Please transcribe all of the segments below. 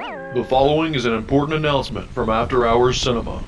The following is an important announcement from After Hours Cinema.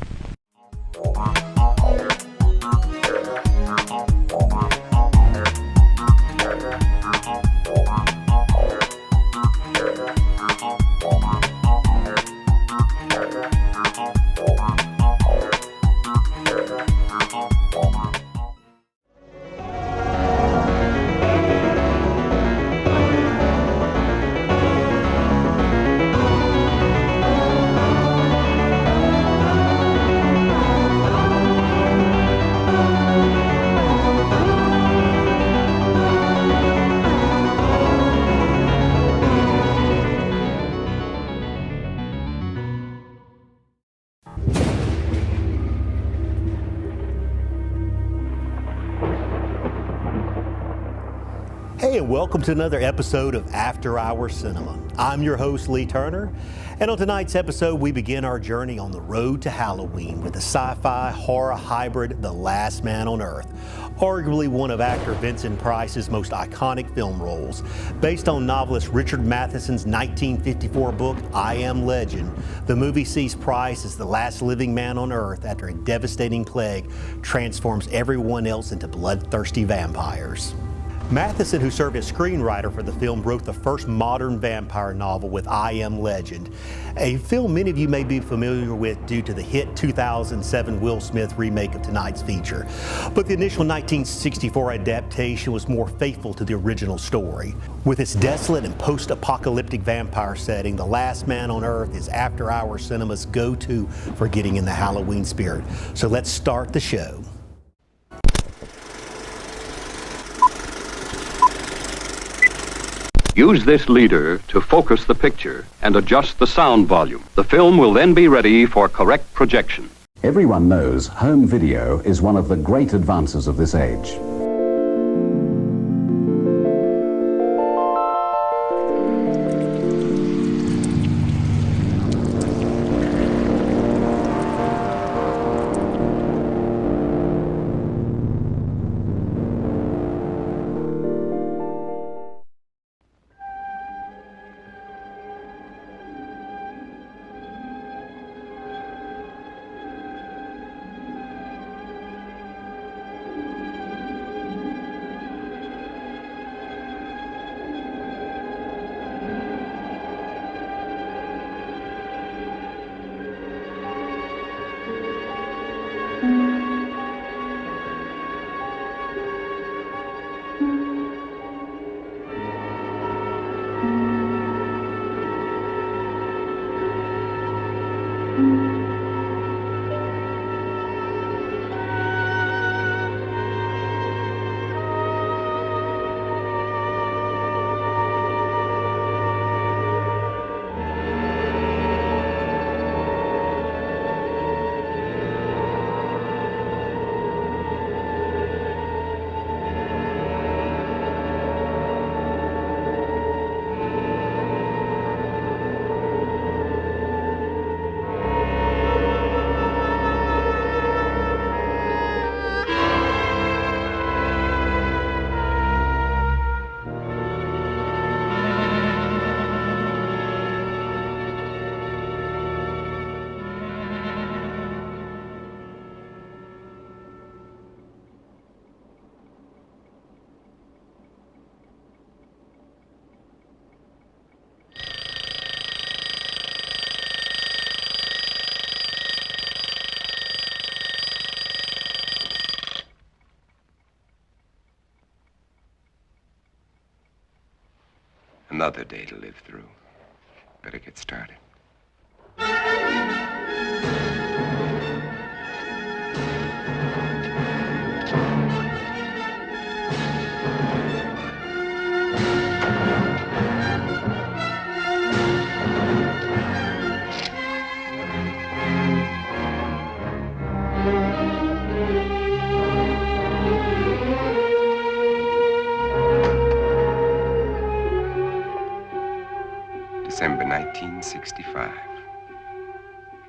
Hey, and welcome to another episode of After Hours Cinema. I'm your host, Lee Turner, and on tonight's episode, we begin our journey on the road to Halloween with the sci-fi horror hybrid, The Last Man on Earth, arguably one of actor Vincent Price's most iconic film roles. Based on novelist Richard Matheson's 1954 book, I Am Legend, the movie sees Price as the last living man on Earth after a devastating plague transforms everyone else into bloodthirsty vampires. Matheson, who served as screenwriter for the film, wrote the first modern vampire novel with I Am Legend, a film many of you may be familiar with due to the hit 2007 Will Smith remake of tonight's feature. But the initial 1964 adaptation was more faithful to the original story. With its desolate and post-apocalyptic vampire setting, The Last Man on Earth is After Hours Cinema's go-to for getting in the Halloween spirit. So let's start the show. Use this leader to focus the picture and adjust the sound volume. The film will then be ready for correct projection. Everyone knows home video is one of the great advances of this age. Another day to live through. Better get started. December 1965.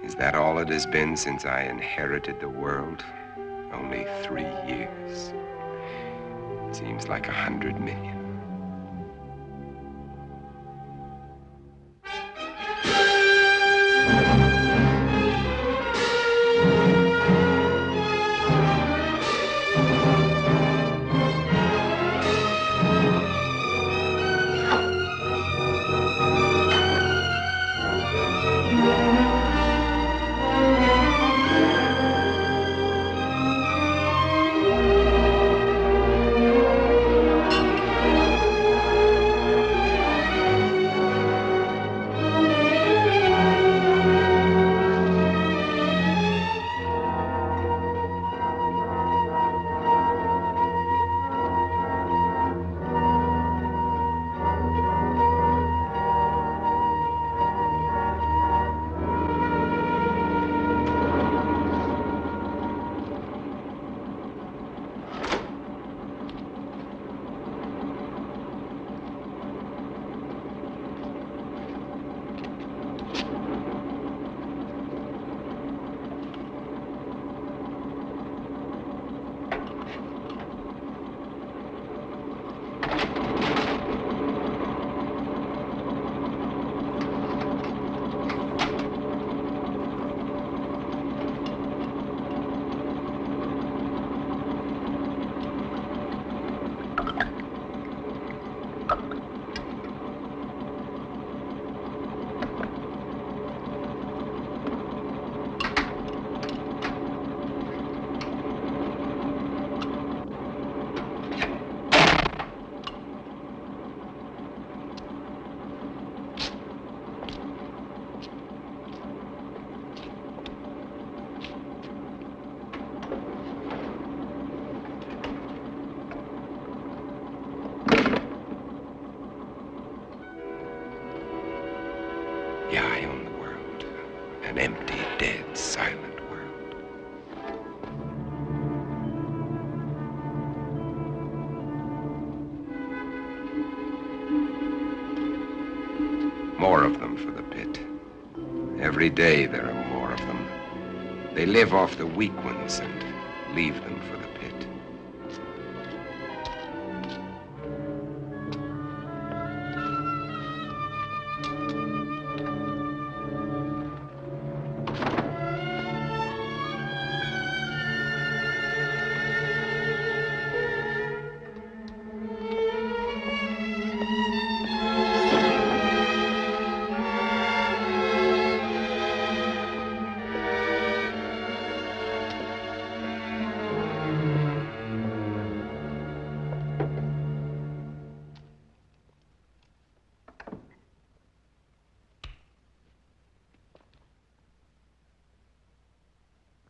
Is that all it has been since I inherited the world? Only 3 years. Seems like 100 million. An empty, dead, silent world. More of them for the pit. Every day there are more of them. They live off the weak ones and leave them for the pit.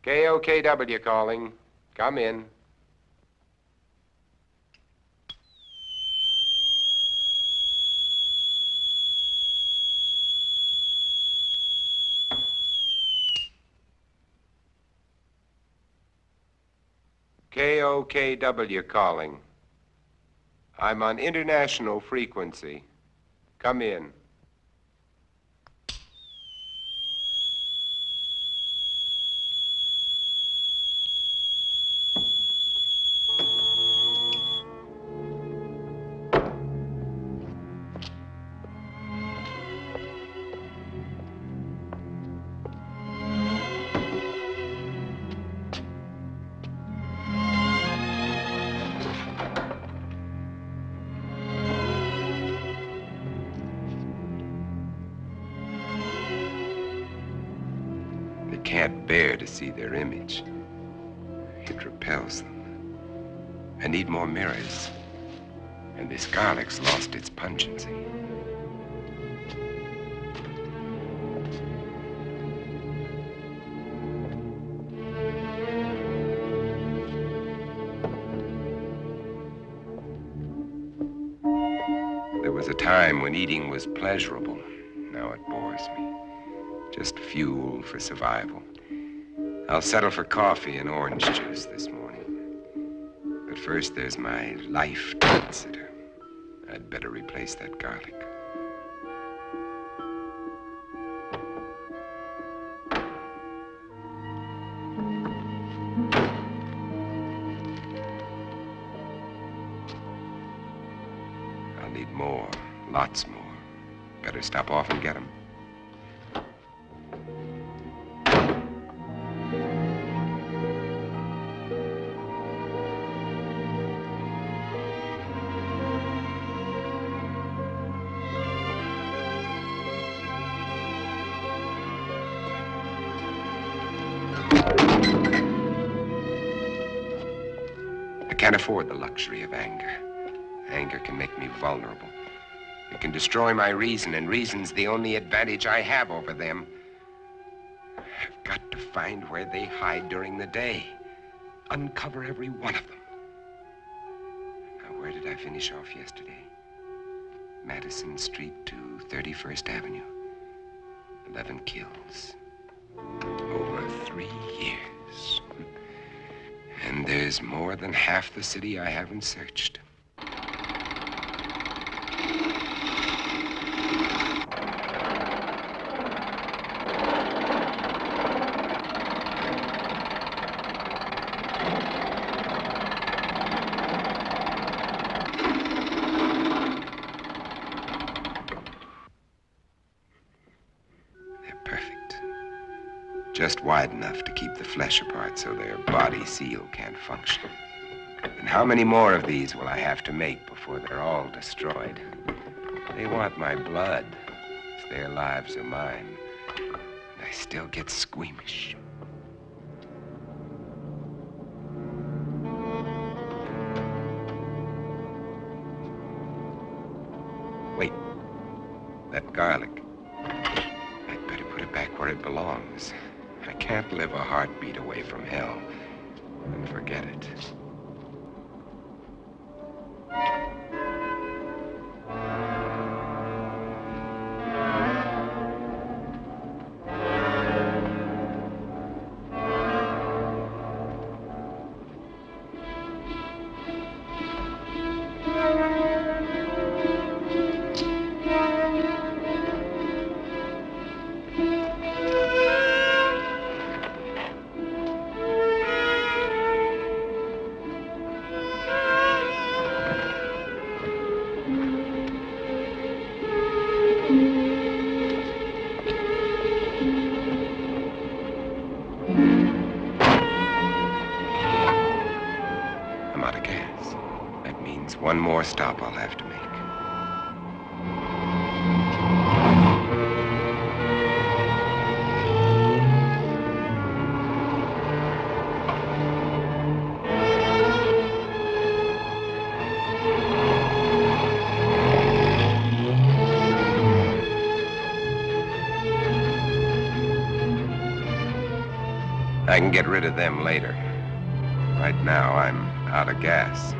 KOKW calling. Come in. KOKW calling. I'm on international frequency. Come in. Can't bear to see their image. It repels them. I need more mirrors. And this garlic's lost its pungency. There was a time when eating was pleasurable. Now it bores me. Just fuel for survival. I'll settle for coffee and orange juice this morning. But first, there's my life to consider. I'd better replace that garlic. I'll need more, lots more. Better stop off and get them. I can't afford the luxury of anger. Anger can make me vulnerable. It can destroy my reason, and reason's the only advantage I have over them. I've got to find where they hide during the day. Uncover every one of them. Now, where did I finish off yesterday? Madison Street to 31st Avenue. 11 kills. Over 3 years. And there's more than half the city I haven't searched. Just wide enough to keep the flesh apart so their body seal can't function. And how many more of these will I have to make before they're all destroyed? They want my blood. Their lives are mine. And I still get squeamish. Wait. That garlic. I'd better put it back where it belongs. I can't live a heartbeat away from hell and forget it. one more stop I'll have to make. I can get rid of them later. Right now, I'm out of gas.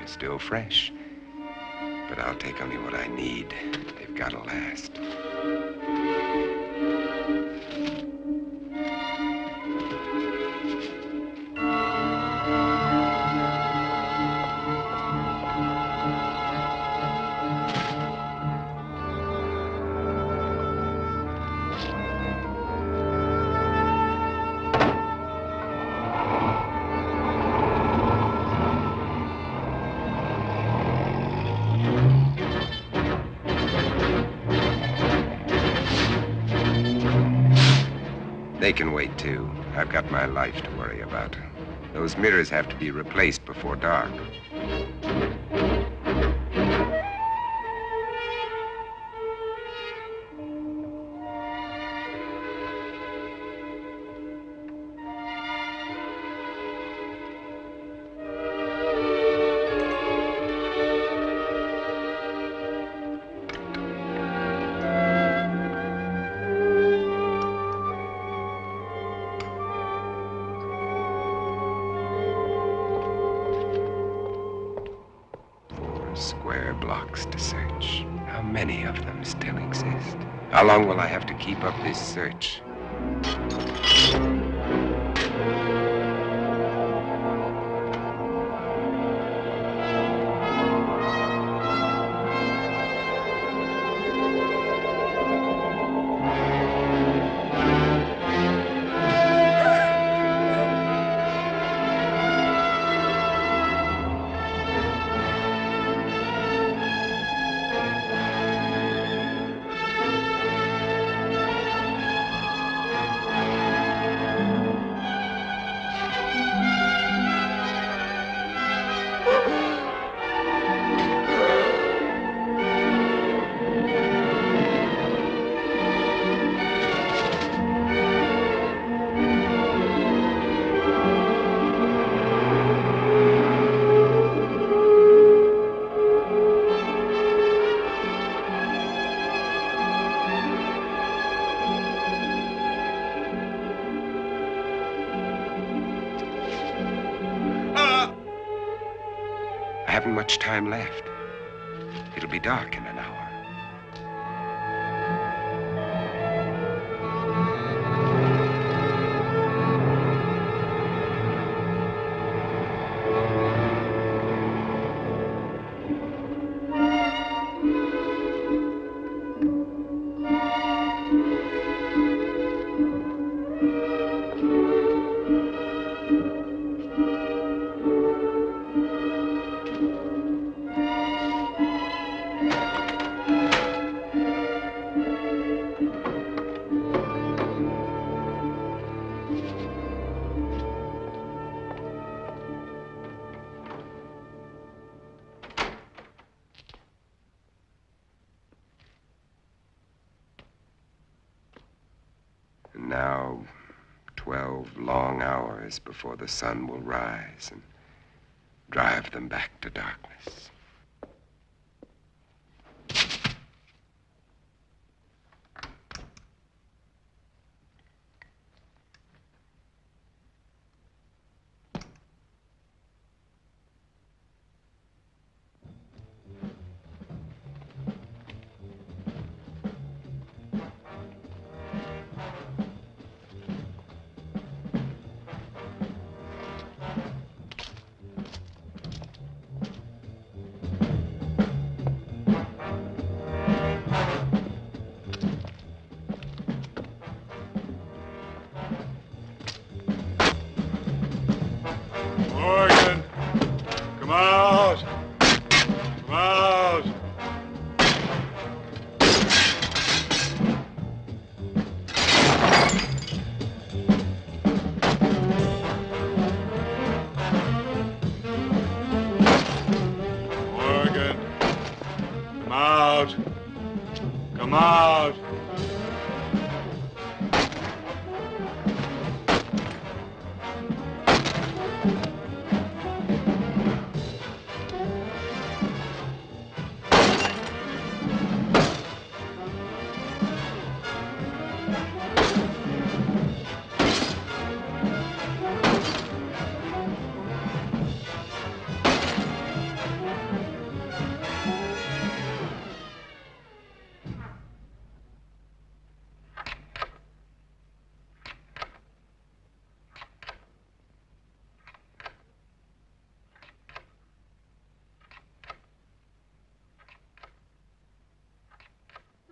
Still fresh. But I'll take only what I need. They've got to last. They can wait, too. I've got my life to worry about. Those mirrors have to be replaced before dark. square blocks to search. How many of them still exist? How long will I have to keep up this search? I haven't much time left. It'll be dark in an hour. And now, 12 long hours before the sun will rise and drive them back to darkness. Morgan, come out. Come out. Morgan, come out. Come out.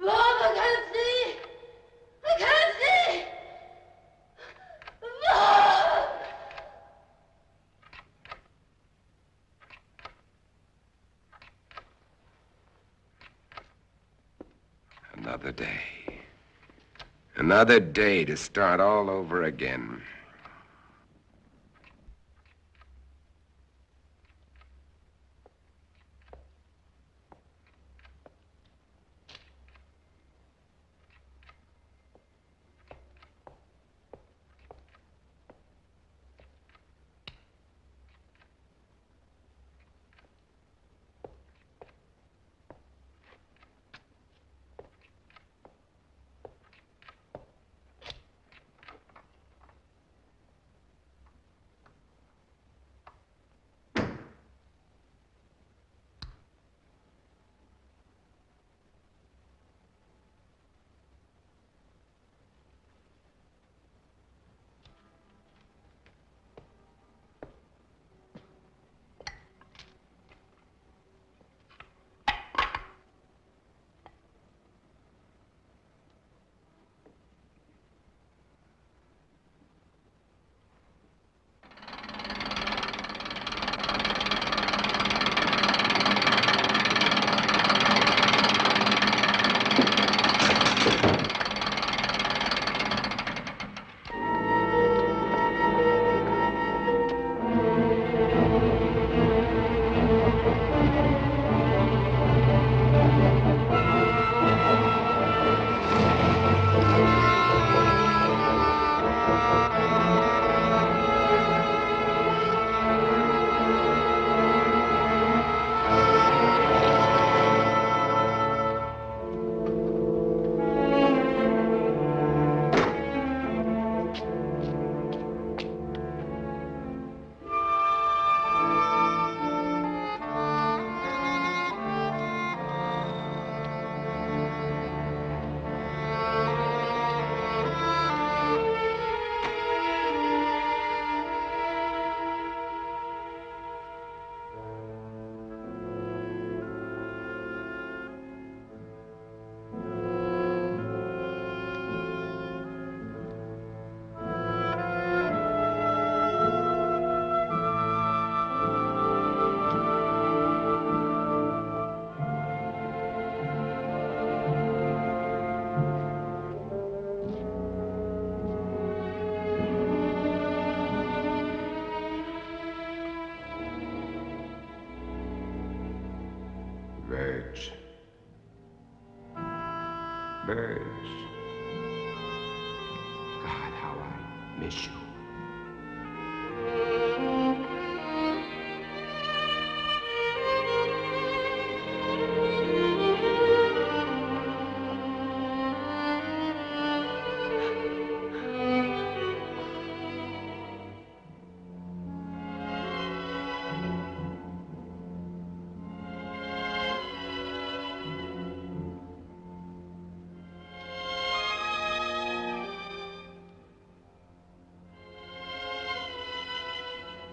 Mom, I can't see! I can't see! Mom! Another day. Another day to start all over again. Birds. Birds. God, how I miss you.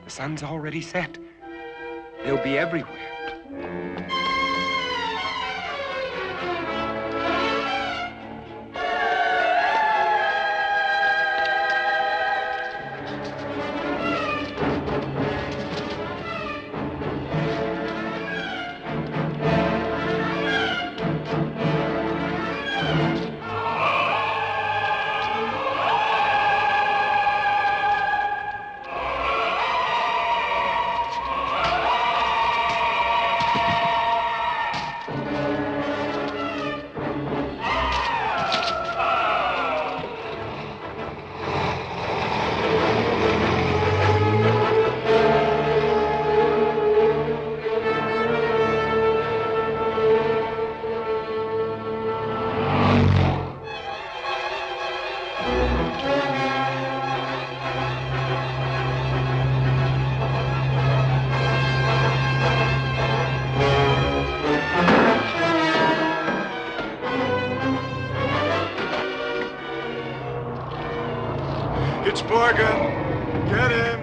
The sun's already set. They'll be everywhere. It's Morgan. Get him.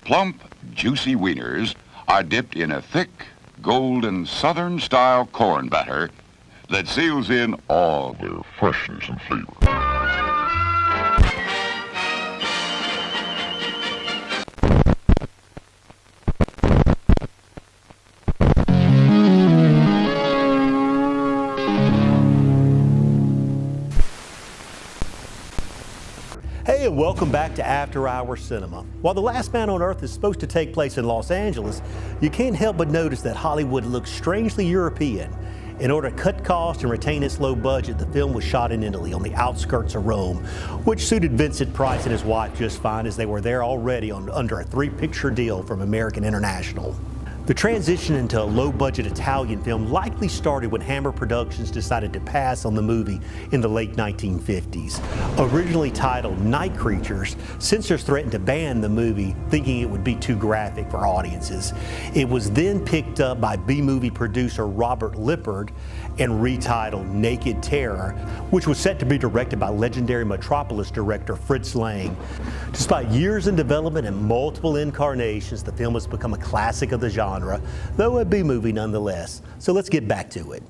Plump, juicy wieners are dipped in a thick, golden Southern-style corn batter that seals in all their freshness and flavor. Hey, and welcome back to After Hours Cinema. While The Last Man on Earth is supposed to take place in Los Angeles, you can't help but notice that Hollywood looks strangely European. In order to cut costs and retain its low budget, the film was shot in Italy on the outskirts of Rome, which suited Vincent Price and his wife just fine, as they were there already under a 3-picture deal from American International. The transition into a low-budget Italian film likely started when Hammer Productions decided to pass on the movie in the late 1950s. Originally titled Night Creatures, censors threatened to ban the movie, thinking it would be too graphic for audiences. It was then picked up by B-movie producer Robert Lippard and retitled Naked Terror, which was set to be directed by legendary Metropolis director Fritz Lang. Despite years in development and multiple incarnations, the film has become a classic of the genre, though a B-movie nonetheless. So let's get back to it.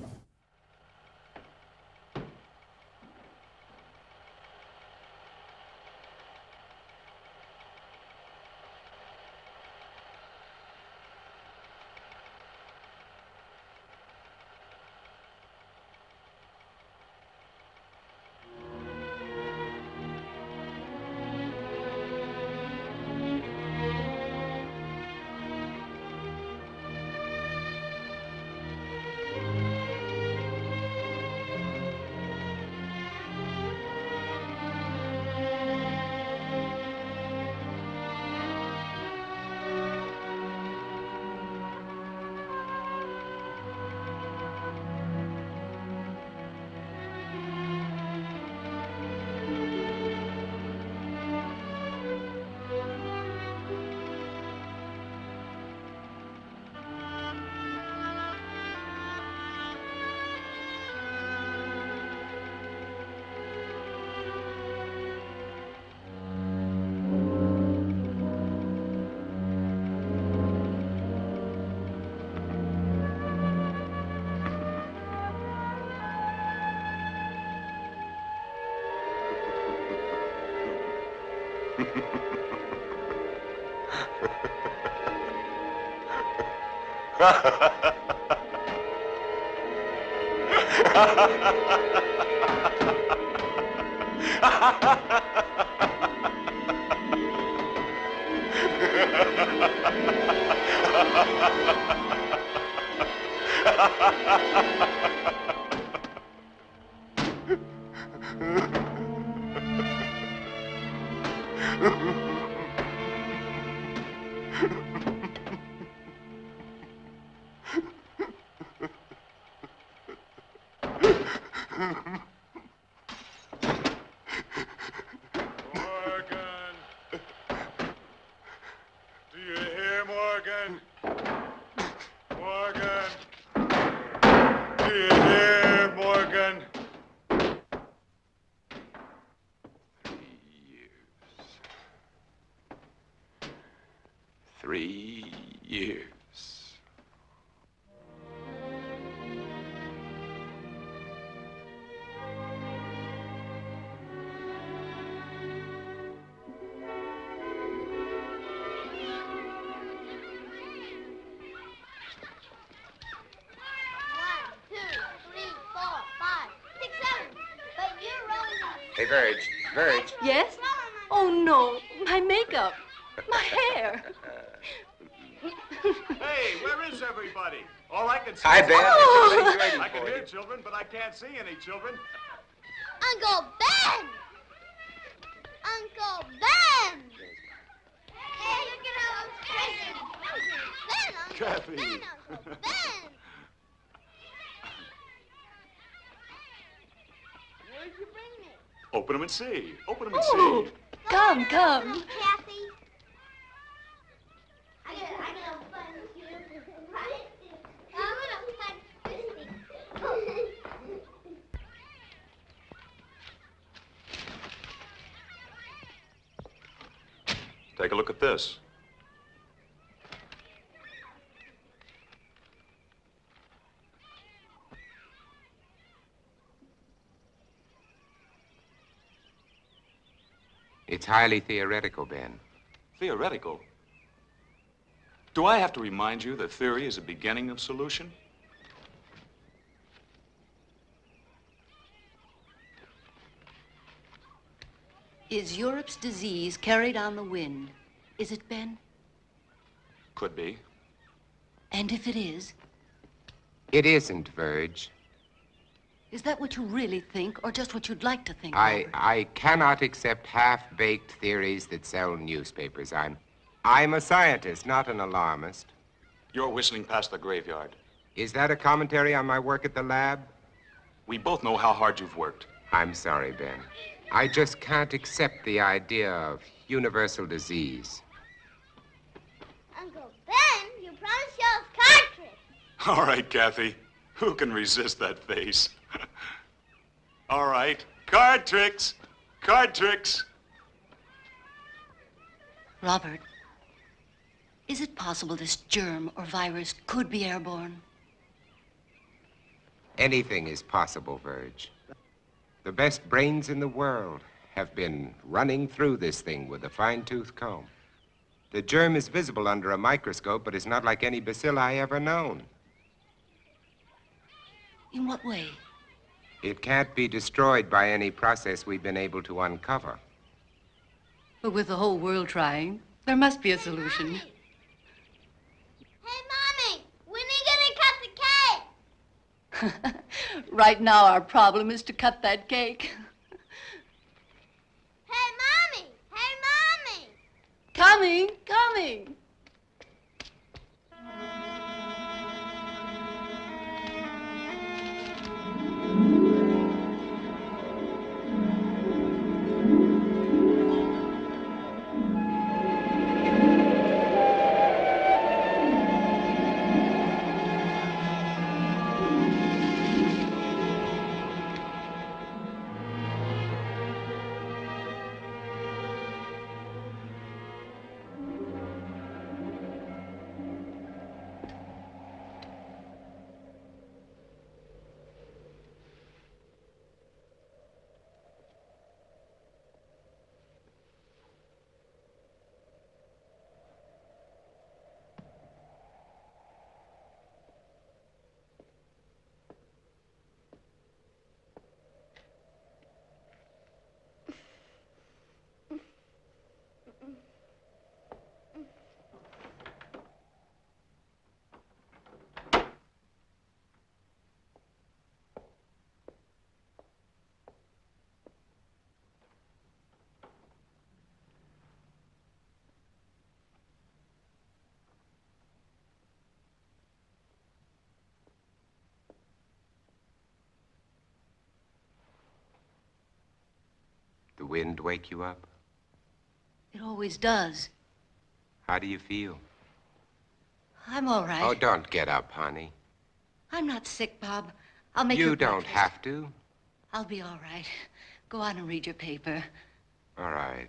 Morgan! Do you hear, Morgan? Morgan! Do you hear, Morgan? 3 years. Hey, Verge. Yes? Oh, no. My makeup. My hair. Hey, where is everybody? All I can see Hi, is... Ben. Oh. I can hear children, but I can't see any children. Uncle Ben! Uncle Ben! Hey, look at how I'm Ben, Uncle Kathy. Ben, Uncle Ben! Where'd you bring me? Open them and see. Open them and Oh, see. come. Kathy. I'm gonna find you. I'm gonna find you. Take a look at this. It's highly theoretical, Ben. Theoretical? Do I have to remind you that theory is a beginning of solution? Is Europe's disease carried on the wind? Is it, Ben? Could be. And if it is, It isn't, Verge. is that what you really think, or just what you'd like to think? I Robert? cannot accept half-baked theories that sell newspapers. I'm a scientist, not an alarmist. You're whistling past the graveyard. Is that a commentary on my work at the lab? We both know how hard you've worked. I'm sorry, Ben. I just can't accept the idea of universal disease. Uncle Ben, you promised you us card tricks. All right, Kathy. Who can resist that face? All right. Card tricks. Card tricks. Robert, is it possible this germ or virus could be airborne? Anything is possible, Verge. The best brains in the world have been running through this thing with a fine-tooth comb. The germ is visible under a microscope, but it's not like any bacilli ever known. In what way? It can't be destroyed by any process we've been able to uncover. But with the whole world trying, there must be a solution. Hey, Mommy, when are you gonna cut the cake? Right now, our problem is to cut that cake. Hey, Mommy! Hey, Mommy! Coming. The wind wake you up? It always does. How do you feel? I'm all right. Oh, don't get up, honey. I'm not sick, Bob. I'll make You don't breakfast. have to. I'll be all right. Go on and read your paper. All right.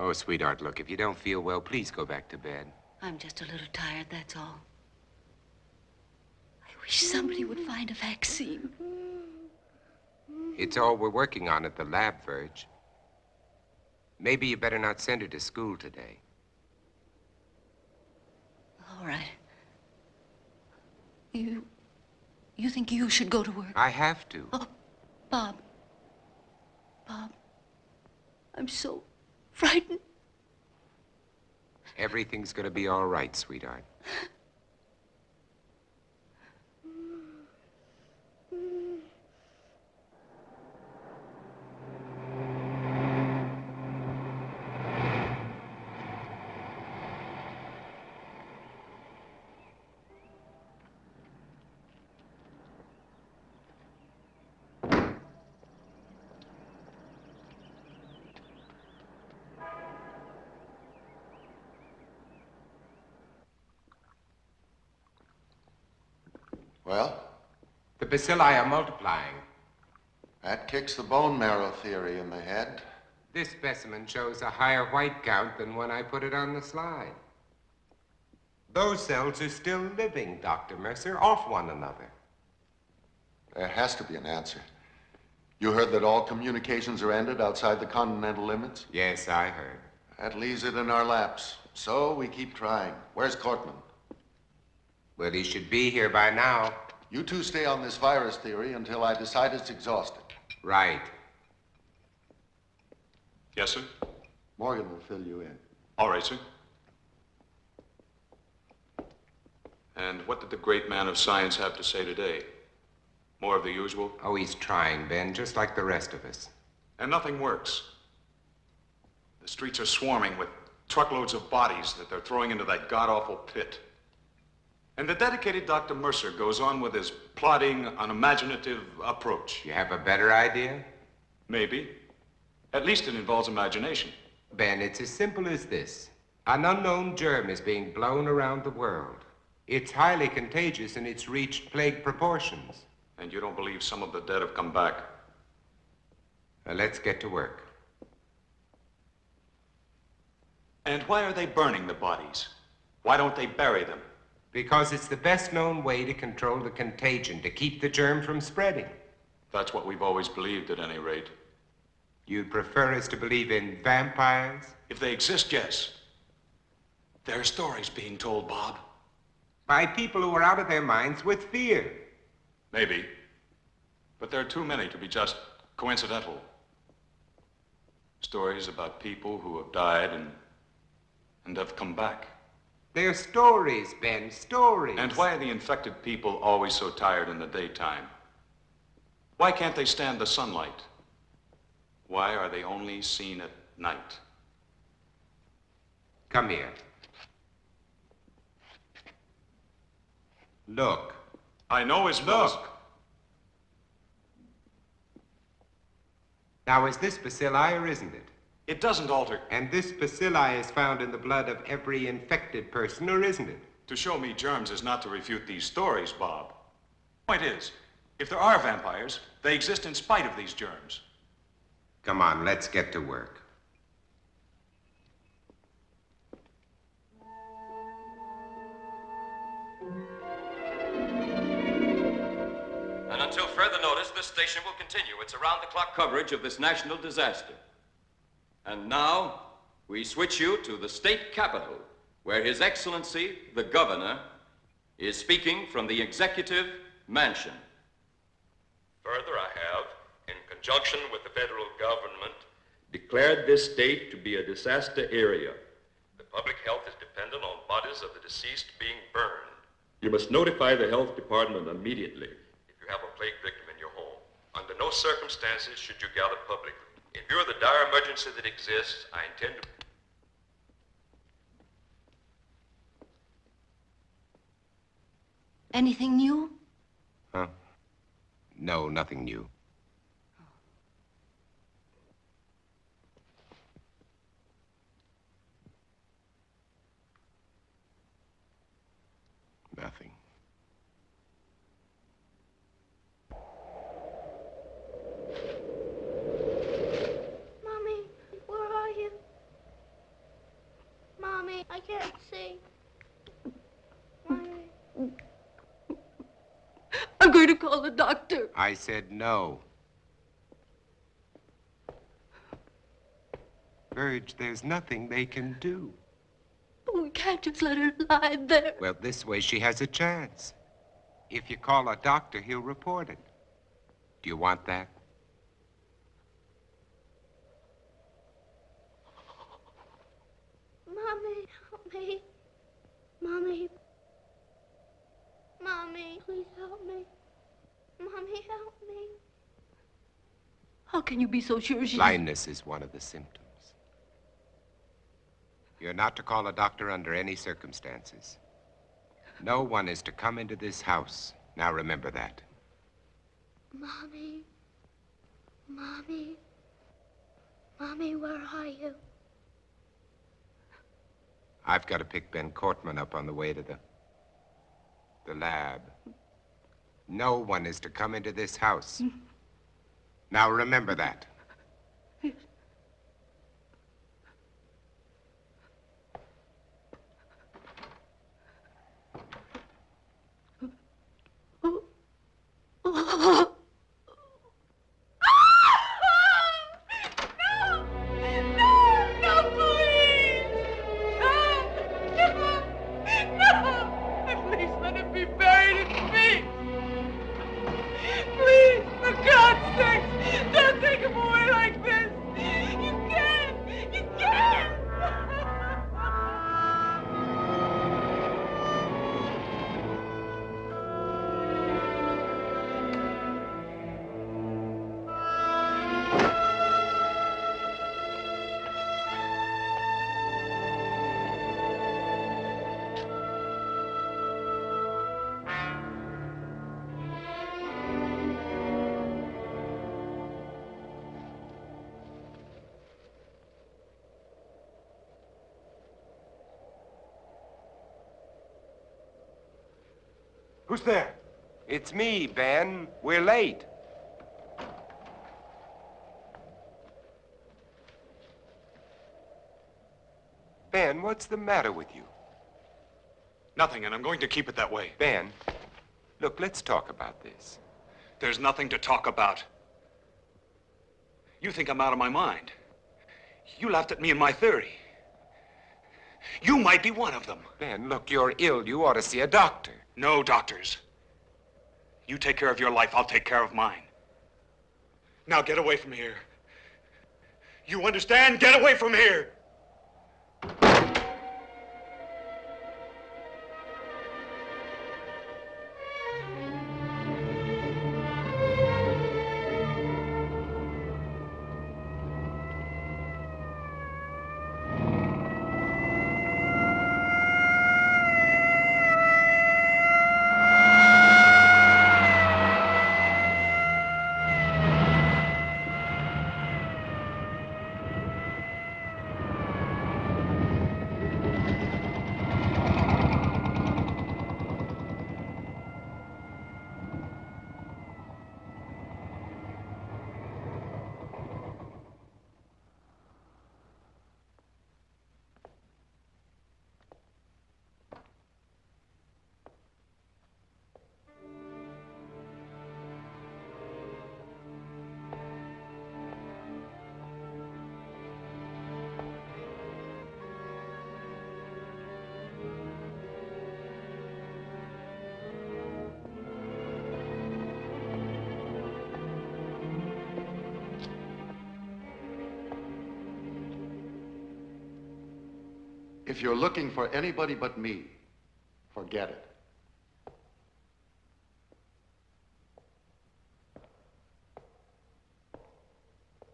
Oh, sweetheart, look, if you don't feel well, please go back to bed. I'm just a little tired, that's all. I wish somebody would find a vaccine. It's all we're working on at the lab, Verge. Maybe you better not send her to school today. All right. You think you should go to work? I have to. Oh, Bob. Bob. I'm so frightened. Everything's gonna be all right, sweetheart. Well? The bacilli are multiplying. That kicks the bone marrow theory in the head. This specimen shows a higher white count than when I put it on the slide. Those cells are still living, Dr. Mercer, off one another. There has to be an answer. You heard that all communications are ended outside the continental limits? Yes, I heard. That leaves it in our laps. So we keep trying. Where's Cortman? Well, he should be here by now. You two stay on this virus theory until I decide it's exhausted. Right. Yes, sir? Morgan will fill you in. All right, sir. And what did the great man of science have to say today? More of the usual? Oh, he's trying, Ben, just like the rest of us. And nothing works. The streets are swarming with truckloads of bodies that they're throwing into that god-awful pit. And the dedicated Dr. Mercer goes on with his plodding, unimaginative approach. You have a better idea? Maybe. At least it involves imagination. Ben, it's as simple as this. An unknown germ is being blown around the world. It's highly contagious and it's reached plague proportions. And you don't believe some of the dead have come back? Now, let's get to work. And why are they burning the bodies? Why don't they bury them? Because it's the best known way to control the contagion, to keep the germ from spreading. That's what we've always believed, at any rate. You'd prefer us to believe in vampires? If they exist, yes. There are stories being told, Bob. By people who are out of their minds with fear. Maybe. But there are too many to be just coincidental. Stories about people who have died and have come back. They're stories, Ben, stories. And why are the infected people always so tired in the daytime? Why can't they stand the sunlight? Why are they only seen at night? Come here. Look. I know his Look. Now, is this bacilli or isn't it? It doesn't alter. And this bacilli is found in the blood of every infected person, or isn't it? To show me germs is not to refute these stories, Bob. Point is, if there are vampires, they exist in spite of these germs. Come on, let's get to work. And until further notice, this station will continue its around-the-clock coverage of this national disaster. And now, we switch you to the state capitol, where His Excellency, the Governor, is speaking from the Executive Mansion. Further, I have, in conjunction with the federal government, declared this state to be a disaster area. The public health is dependent on bodies of the deceased being burned. You must notify the health department immediately if you have a plague victim in your home. Under no circumstances should you gather publicly. In view of the dire emergency that exists, I intend to... Anything new? Huh? No, nothing new. Nothing. Mommy, where are you? Mommy, I can't see. Mommy. I'm going to call the doctor. I said no. Virg, there's nothing they can do. But we can't just let her lie there. Well, this way she has a chance. If you call a doctor, he'll report it. Do you want that? Mommy, help me. Mommy. Mommy, please help me. Mommy, help me. How can you be so sure she's... Blindness is one of the symptoms. You're not to call a doctor under any circumstances. No one is to come into this house. Now remember that. Mommy. Mommy. Mommy, where are you? I've got to pick Ben Cortman up on the way to the lab. No one is to come into this house. Now remember that. Who's there? It's me, Ben. We're late. Ben, what's the matter with you? Nothing, and I'm going to keep it that way. Ben, look, let's talk about this. There's nothing to talk about. You think I'm out of my mind. You laughed at me and my theory. You might be one of them. Ben, look, you're ill. You ought to see a doctor. No doctors. You take care of your life, I'll take care of mine. Now get away from here. You understand? Get away from here! If you're looking for anybody but me, forget it.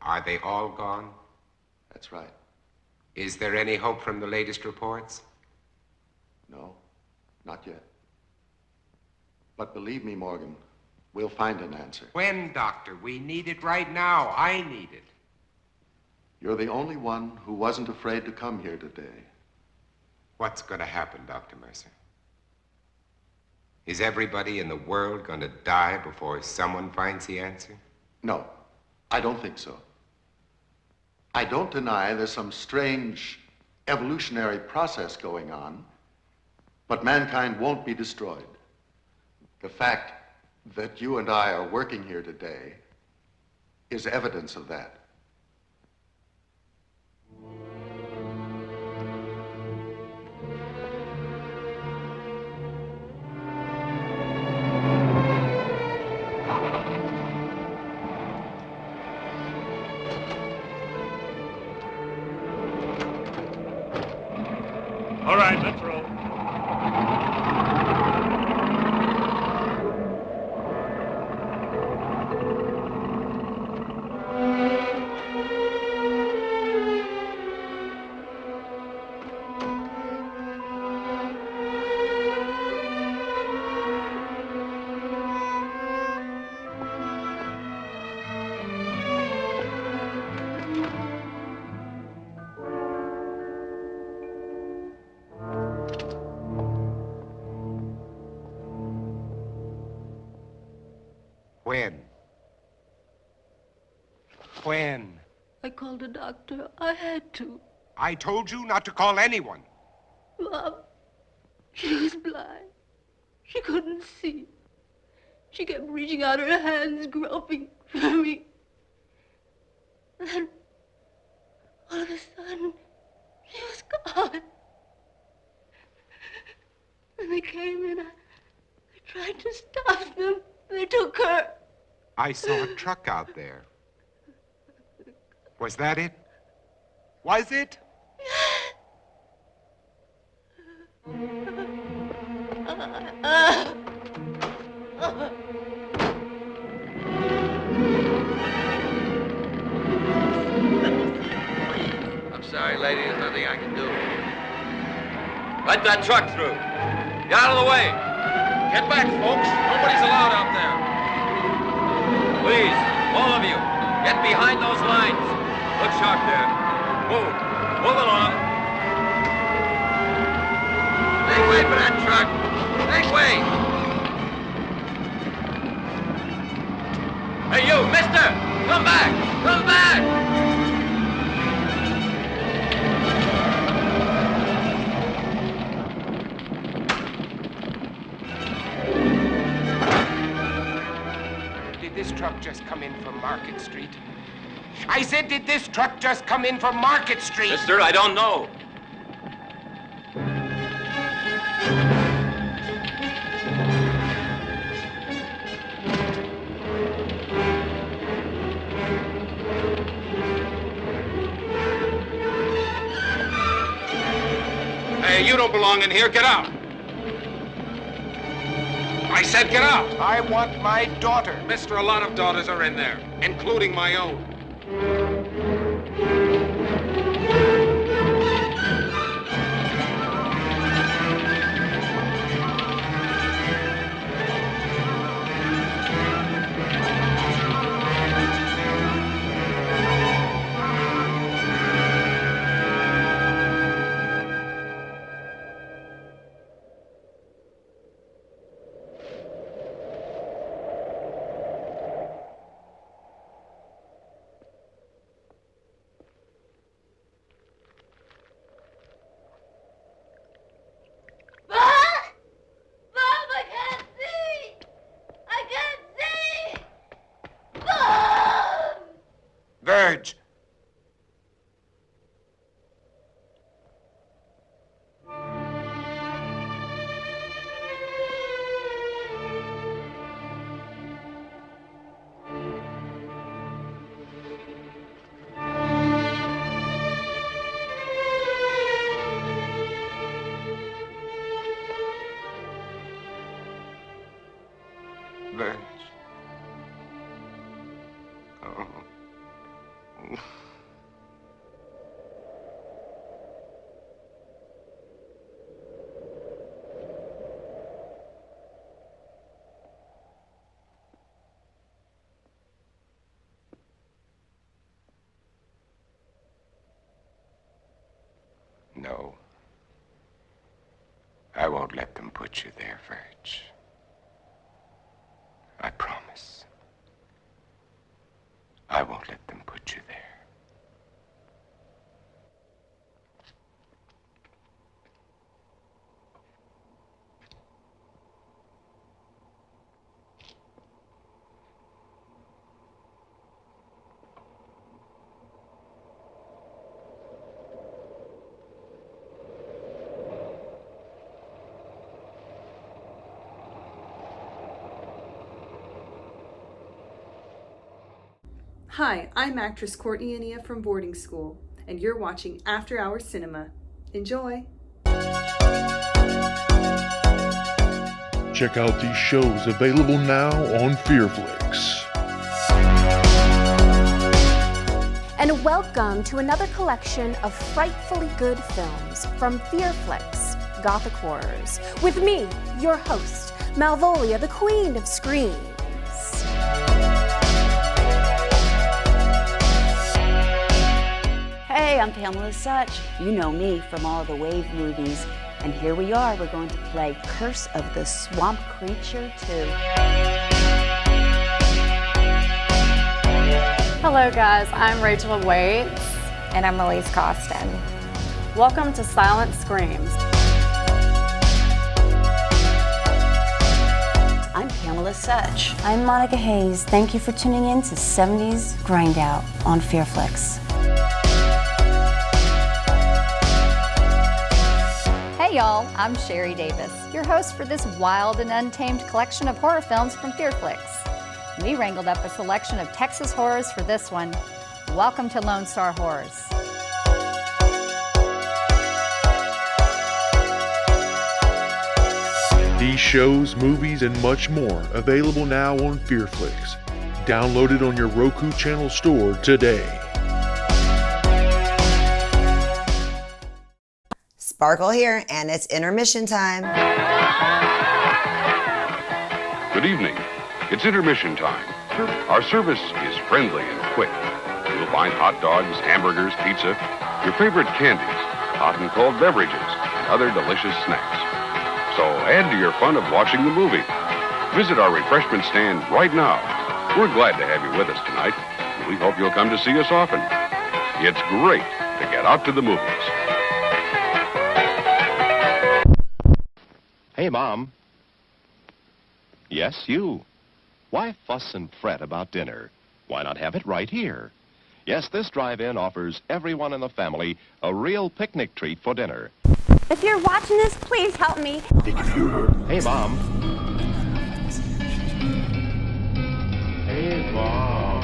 Are they all gone? That's right. Is there any hope from the latest reports? No, not yet. But believe me, Morgan, we'll find an answer. When, Doctor? We need it right now. I need it. You're the only one who wasn't afraid to come here today. What's going to happen, Dr. Mercer? Is everybody in the world going to die before someone finds the answer? No, I don't think so. I don't deny there's some strange evolutionary process going on, but mankind won't be destroyed. The fact that you and I are working here today is evidence of that. All right, let's roll. When? When? I called a doctor. I had to. I told you not to call anyone. Mom, she was blind. She couldn't see. She kept reaching out her hands, groping for me. And then, all of a sudden, she was gone. And they came in. I tried to stop them. They took her. I saw a truck out there. Was that it? Was it? I'm sorry, lady. There's nothing I can do. Let that truck through. Get out of the way. Get back, folks. Nobody's allowed out there. Please, all of you, get behind those lines. Look sharp there. Move. Move along. Make way for that truck. Make way. Hey, you, mister! Come back! Come back! Did this truck just come in from Market Street? I said, did this truck just come in from Market Street? Mister, I don't know. Hey, you don't belong in here. Get out. I said get out. I want my daughter. Mister, a lot of daughters are in there, including my own. Verge. No. I won't let them put you there, Virg. I promise. I won't let them put you there. Hi, I'm actress Courtney Ania from boarding school, and you're watching After Hours Cinema. Enjoy! Check out these shows available now on Fearflix. And welcome to another collection of frightfully good films from Fearflix, Gothic Horrors, with me, your host, Malvolia, the Queen of Screams. Hey, I'm Pamela Such. You know me from all the Wave movies. And here we are, we're going to play Curse of the Swamp Creature 2. Hello guys, I'm Rachel Waits. And I'm Elise Costin. Welcome to Silent Screams. I'm Pamela Such. I'm Monica Hayes. Thank you for tuning in to 70s Grind Out on Fearflix. Hey y'all, I'm Sherry Davis, your host for this wild and untamed collection of horror films from Fearflix. We wrangled up a selection of Texas horrors for this one. Welcome to Lone Star Horrors. These shows, movies, and much more available now on Fearflix. Download it on your Roku channel store today. Sparkle here, and it's intermission time. Good evening. It's intermission time. Our service is friendly and quick. You'll find hot dogs, hamburgers, pizza, your favorite candies, hot and cold beverages, and other delicious snacks. So add to your fun of watching the movie. Visit our refreshment stand right now. We're glad to have you with us tonight, and we hope you'll come to see us often. It's great to get out to the movies. Hey, Mom. Yes, you. Why fuss and fret about dinner? Why not have it right here? Yes, this drive-in offers everyone in the family a real picnic treat for dinner. If you're watching this, please help me. Hey, Mom. Hey, Mom.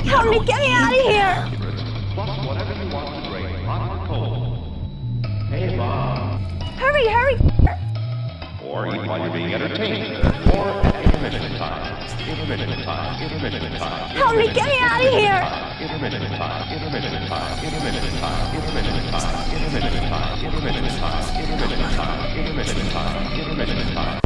Help me, get me out of here. Plus whatever you want to drink, hot or cold. Hey, Mom. Hurry, hurry. Or even while you're being entertained. Or at intermission time. Intermission time. Intermission time. Help me, get me out of here. Intermission time. Intermission time. Intermission time. Intermission time. Intermission time. Intermission time. Intermission time. Intermission time. Intermission time.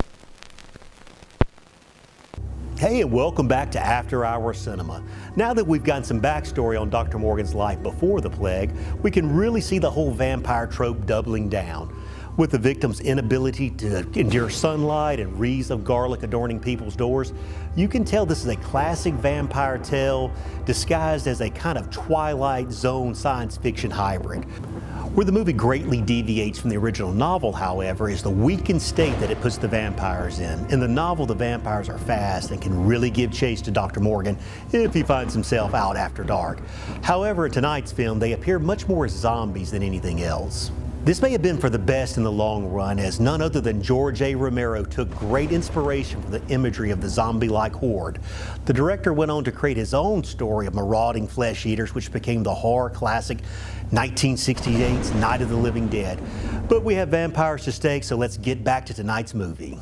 Hey, and welcome back to After Hours Cinema. Now that we've gotten some backstory on Dr. Morgan's life before the plague, we can really see the whole vampire trope doubling down. With the victim's inability to endure sunlight and wreaths of garlic adorning people's doors, you can tell this is a classic vampire tale disguised as a kind of Twilight Zone science fiction hybrid. Where the movie greatly deviates from the original novel, however, is the weakened state that it puts the vampires in. In the novel, the vampires are fast and can really give chase to Dr. Morgan if he finds himself out after dark. However, in tonight's film, they appear much more as zombies than anything else. This may have been for the best in the long run, as none other than George A. Romero took great inspiration from the imagery of the zombie-like horde. The director went on to create his own story of marauding flesh eaters, which became the horror classic 1968's Night of the Living Dead. But we have vampires to stake, so let's get back to tonight's movie.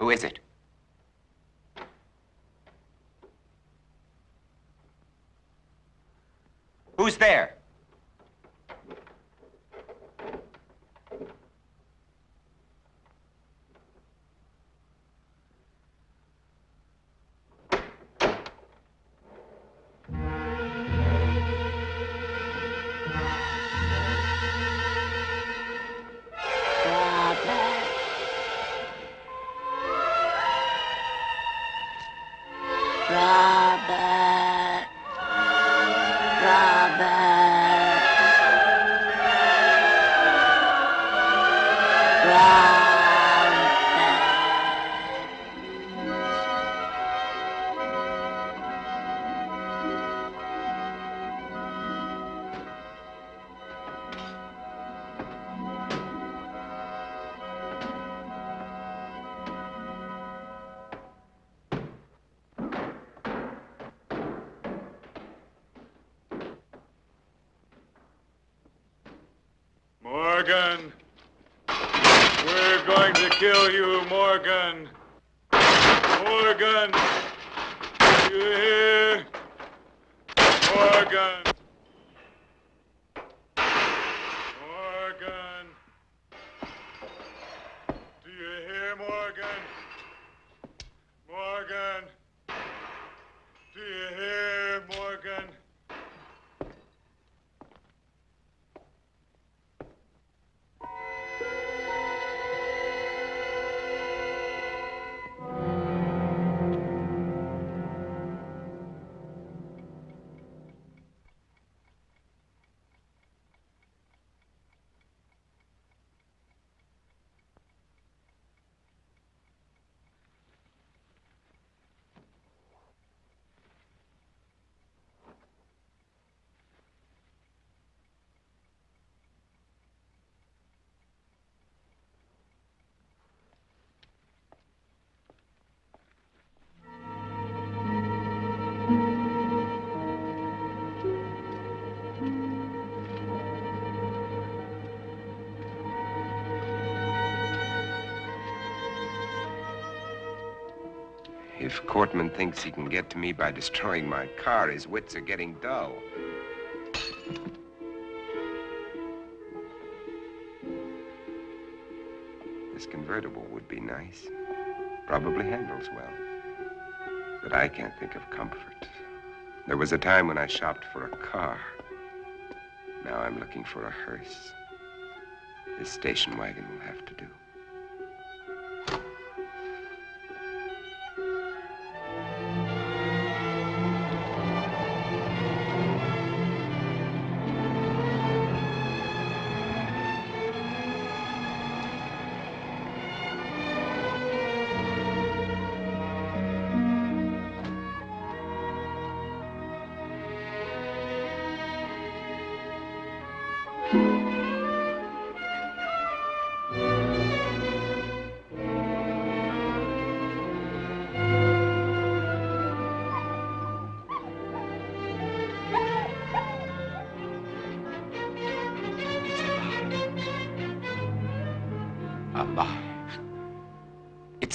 Who is it? Who's there? Robert. Robert. Morgan! We're going to kill you, Morgan! Morgan! You hear? Morgan! Morgan! Do you hear, Morgan? Morgan! Do you hear, Morgan? If Cortman thinks he can get to me by destroying my car, his wits are getting dull. This convertible would be nice. Probably handles well. But I can't think of comfort. There was a time when I shopped for a car. Now I'm looking for a hearse. This station wagon will have to do.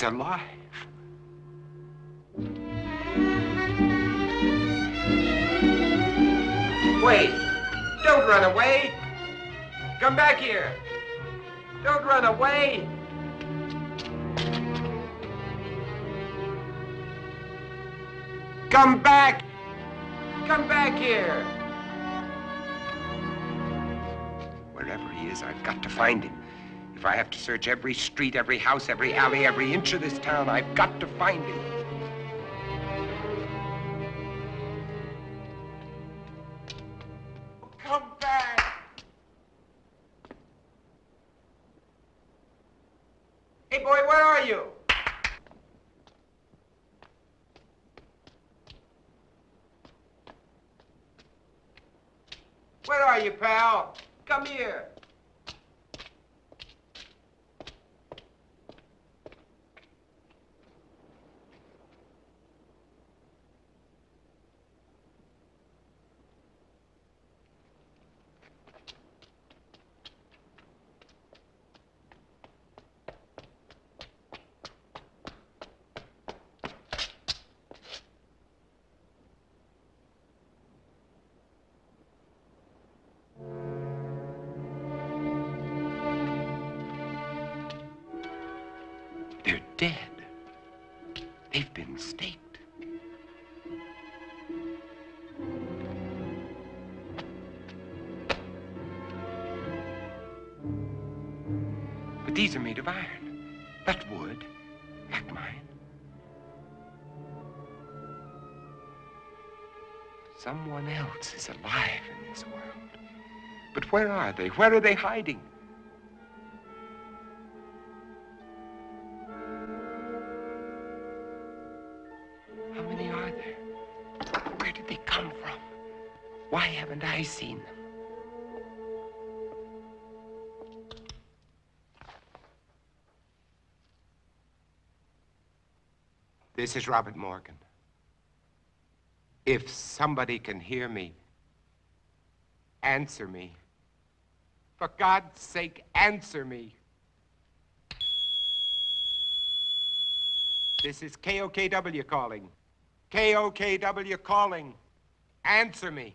It's alive. Wait! Don't run away! Come back here! Don't run away! Come back! Come back here! Wherever he is, I've got to find him. If I have to search every street, every house, every alley, every inch of this town, I've got to find him. Come back! Hey, boy, where are you? Where are you, pal? Come here. They're dead. They've been staked. But these are made of iron, not wood, like mine. Someone else is alive in this world. But where are they? Where are they hiding? How many are there? Where did they come from? Why haven't I seen them? This is Robert Morgan. If somebody can hear me, answer me. For God's sake, answer me. This is KOKW calling. KOKW calling. Answer me.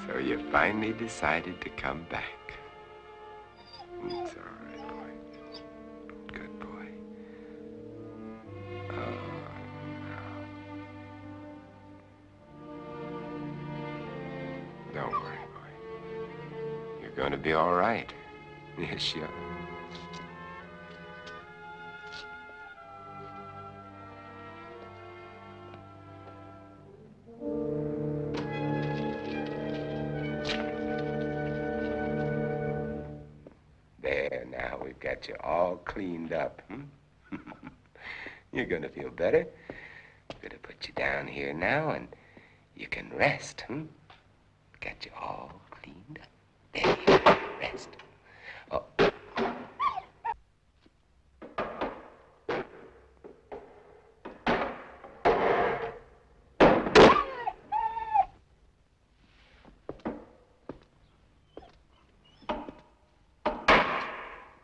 So you finally decided to come back. It's all right, boy. Good boy. Oh, no. Don't worry, boy. You're going to be all right. Yes, you are. There, now we've got you all cleaned up. You're gonna feel better. I'm gonna put you down here now and you can rest. Got you all cleaned up. There you go. Rest. Oh.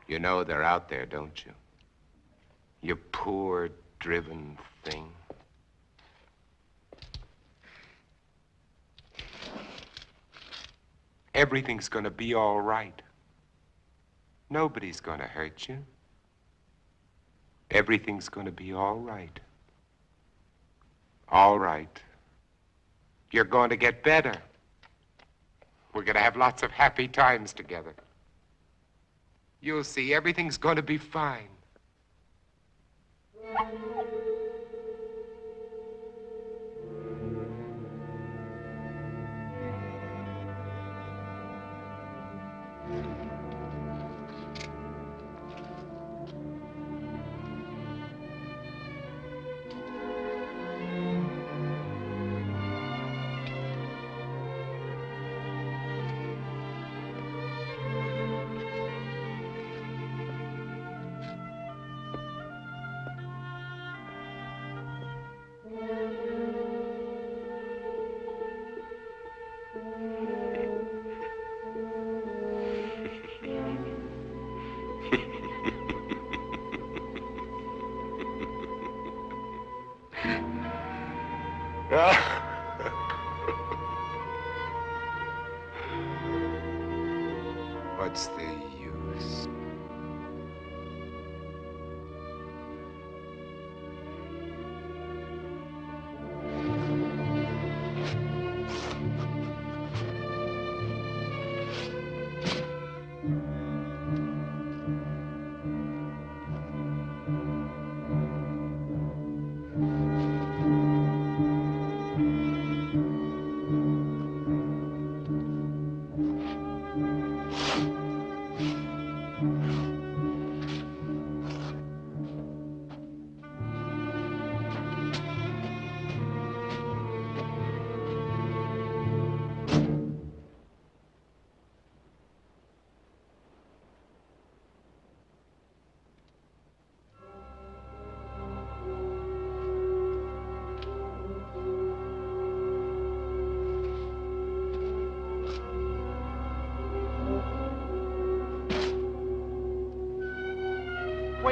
You know they're out there, don't you? You poor, driven thing. Everything's gonna be all right. Nobody's gonna hurt you. Everything's gonna be all right. All right. You're going to get better. We're gonna have lots of happy times together. You'll see, everything's going to be fine.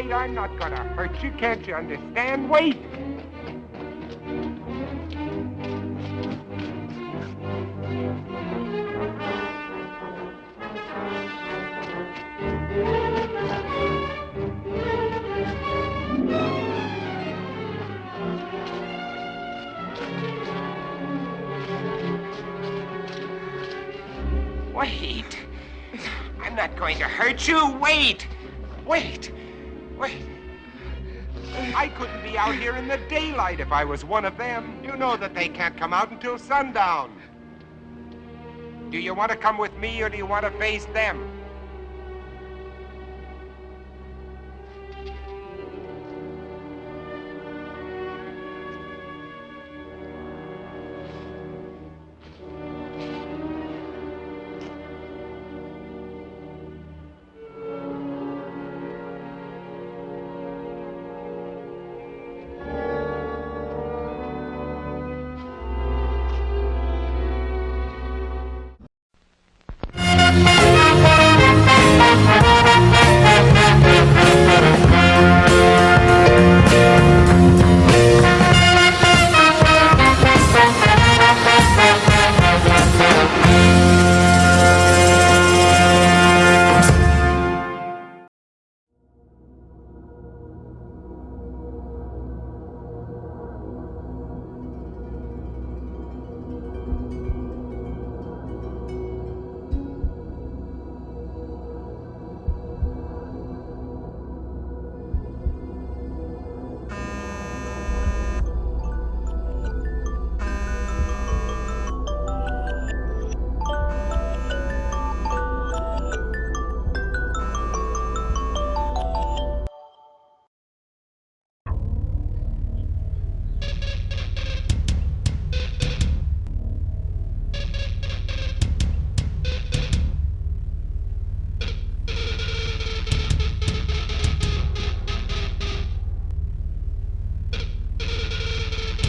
wait, I'm not gonna hurt you. Can't you understand? Wait. Wait. I'm not going to hurt you. Wait. Wait. Wait. I couldn't be out here in the daylight if I was one of them. You know that they can't come out until sundown. Do you want to come with me or do you want to face them?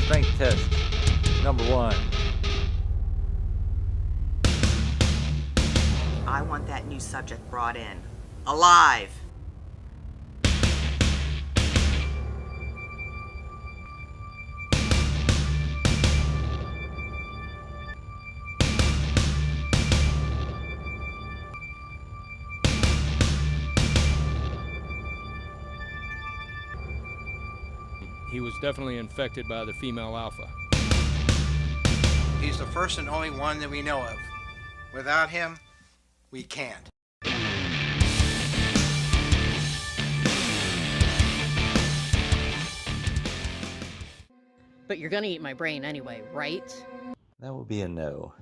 Strength test number 1. I want that new subject brought in. Alive! He was definitely infected by the female alpha. He's the first and only one that we know of. Without him, we can't. But you're gonna eat my brain anyway, right? That will be a no.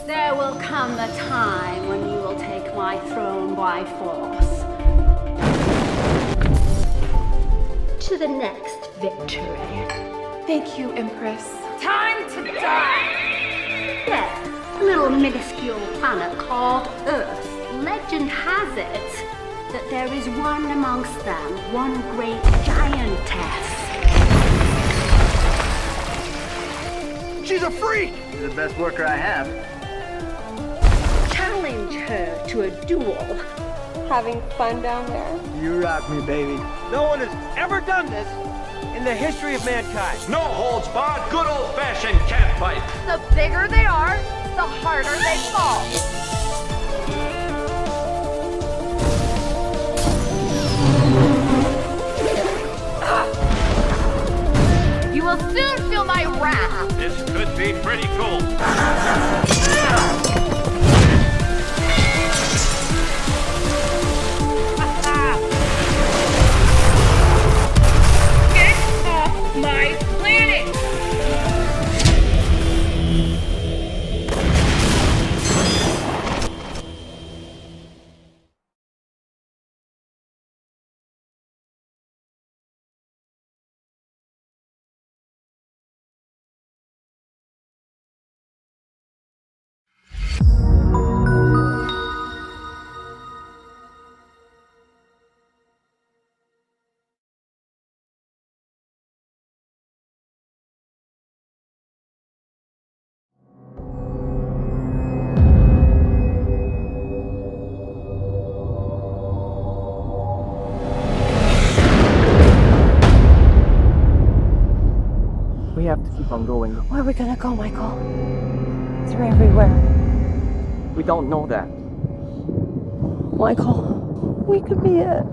There will come a time when you will take my throne by force. To the next victory. Thank you, Empress. Time to die! Yes, a little minuscule planet called Earth. Legend has it that there is one amongst them, one great giantess. She's a freak! You're the best worker I have. Challenge her to a duel. Having fun down there? You rock me, baby. No one has ever done this in the history of mankind. No holds barred, good old-fashioned catfight. The bigger they are, the harder they fall. You will soon feel my wrath. This could be pretty cool. Get off my planet! We have to keep on going. Where are we gonna go, Michael? They're everywhere. We don't know that. Michael, we could be it.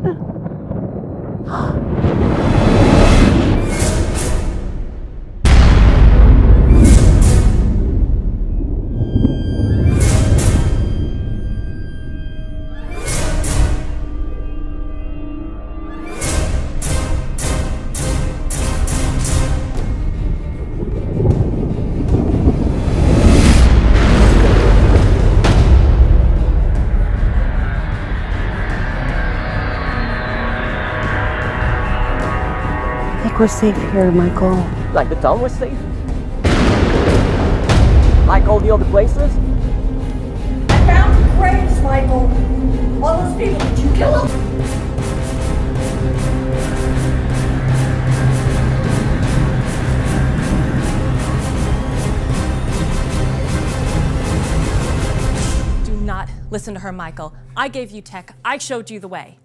I think we're safe here, Michael. Like the town was safe? Like all the other places? I found the graves, Michael. All those people, did you kill them? Do not listen to her, Michael. I gave you tech. I showed you the way.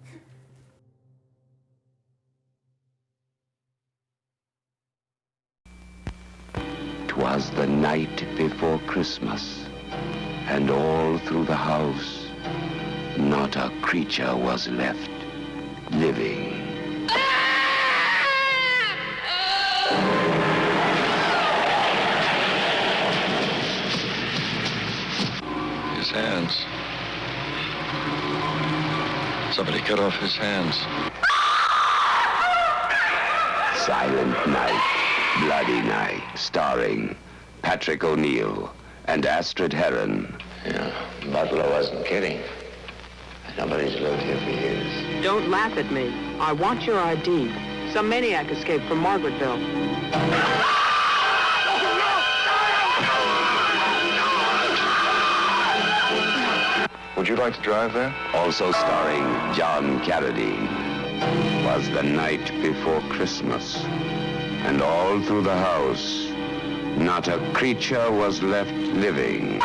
'Twas the night before Christmas, and all through the house, not a creature was left living. His hands. Somebody cut off his hands. Silent Night, Bloody Night, starring Patrick O'Neill and Astrid Heron. Yeah, Butler wasn't kidding. Nobody's lived here for years. Don't laugh at me. I want your ID. Some maniac escaped from Margaretville. Would you like to drive there? Also starring John Carradine. Was the night before Christmas, and all through the house, not a creature was left living.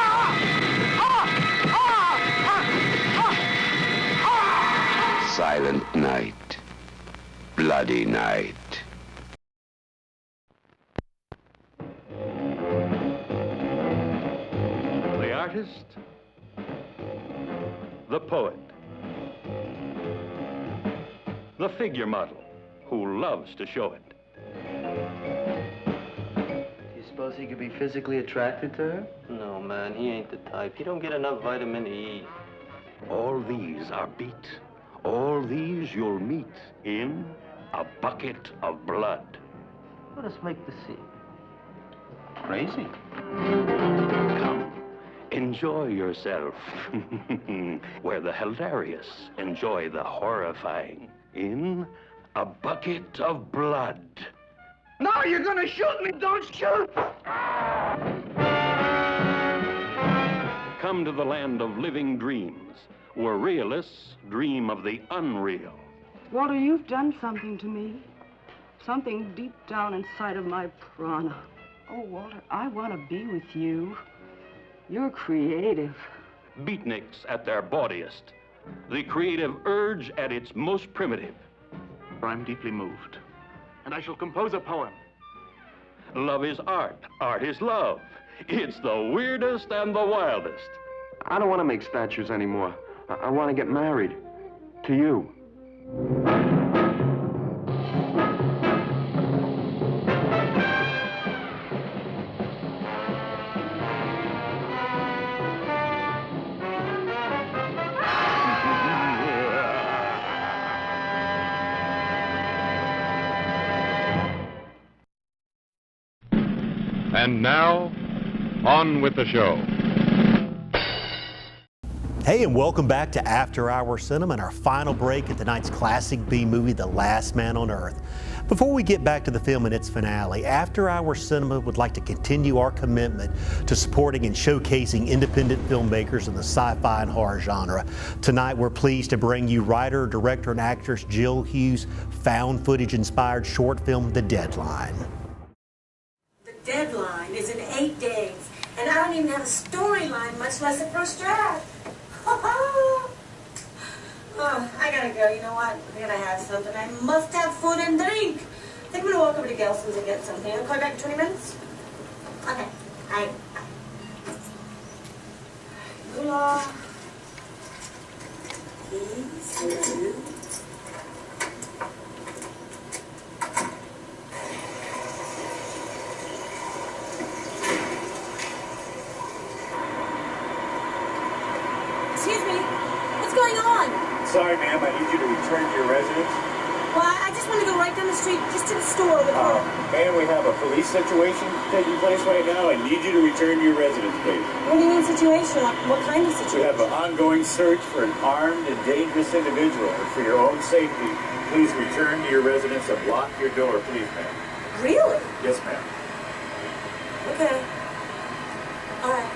Silent Night, Bloody Night. The artist, the poet, the figure model who loves to show it. Do you suppose he could be physically attracted to her? No, man, he ain't the type. He don't get enough vitamin E. All these are beat. All these you'll meet in A Bucket of Blood. Let us make the scene. Crazy. Come, enjoy yourself. Where the hilarious enjoy the horrifying in A Bucket of Blood. No, you're gonna shoot me! Don't shoot! Come to the land of living dreams, where realists dream of the unreal. Walter, you've done something to me. Something deep down inside of my prana. Oh, Walter, I want to be with you. You're creative. Beatniks at their bawdiest. The creative urge at its most primitive. I'm deeply moved, and I shall compose a poem. Love is art. Art is love. It's the weirdest and the wildest. I don't want to make statues anymore. I want to get married. To you. And now, on with the show. Hey, and welcome back to After Hour Cinema and our final break at tonight's classic B movie, The Last Man on Earth. Before we get back to the film and its finale, After Hour Cinema would like to continue our commitment to supporting and showcasing independent filmmakers in the sci-fi and horror genre. Tonight, we're pleased to bring you writer, director, and actress Jill Hughes' found footage-inspired short film, The Deadline. The deadline is in 8 days, and I don't even have a storyline, much less a first draft. Oh, I gotta go. You know what? I gotta have something. I must have food and drink. think I'm gonna walk over to Gelson's and get something. I'll call you back in 20 minutes? Okay. Bye. Hola. Peace. Excuse me. What's going on? Sorry, ma'am. I need you to return to your residence. Well, I just want to go right down the street, just to the store with her. Ma'am, we have a police situation taking place right now. I need you to return to your residence, please. What do you mean situation? Like, what kind of situation? We have an ongoing search for an armed and dangerous individual. And for your own safety, please return to your residence and lock your door, please, ma'am. Really? Yes, ma'am. Okay. All right.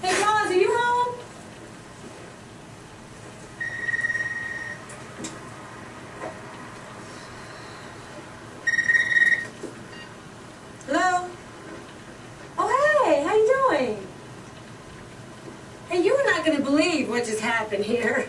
Hey, Roz, are you home? Hello? Oh, hey, how you doing? Hey, you are not going to believe what just happened here.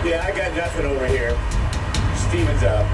Yeah, I got nothing over here. Steven's out.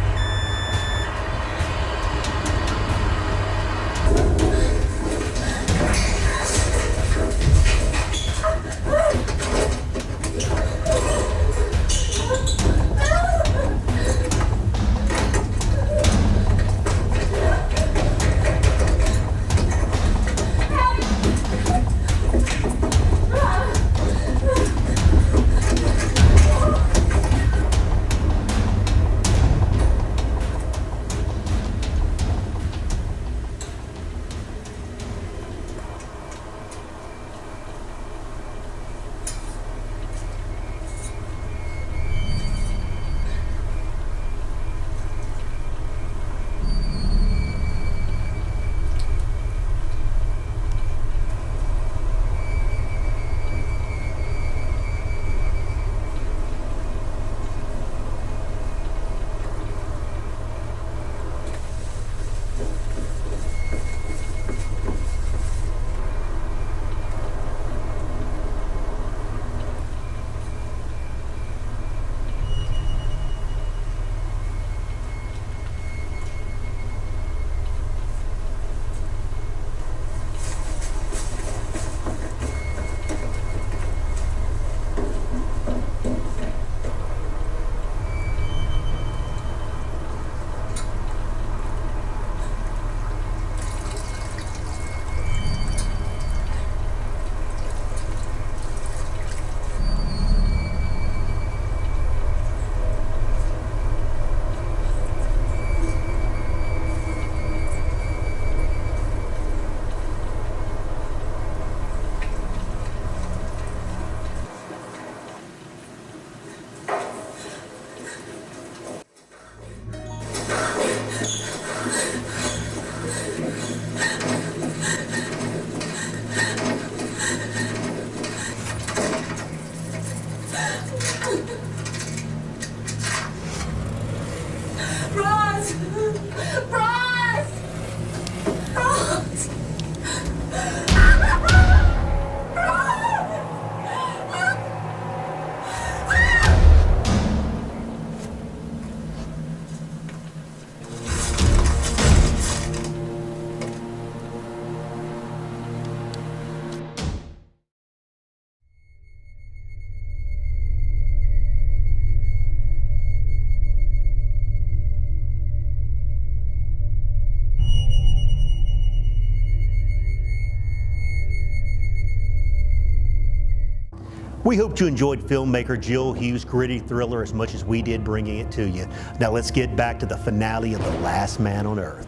We hope you enjoyed filmmaker Jill Hughes' gritty thriller as much as we did bringing it to you. Now let's get back to the finale of The Last Man on Earth.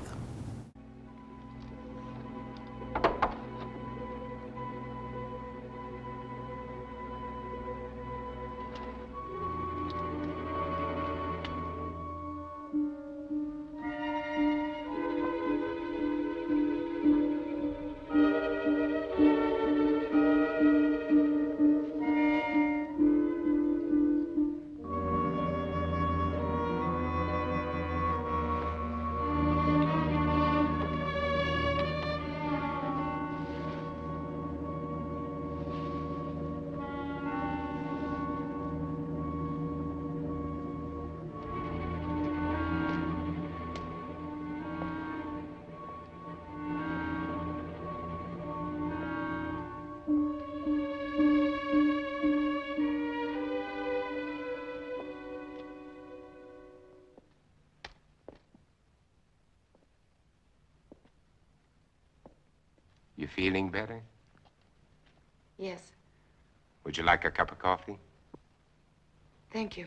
You feeling better? Yes, Would you like a cup of coffee? thank you.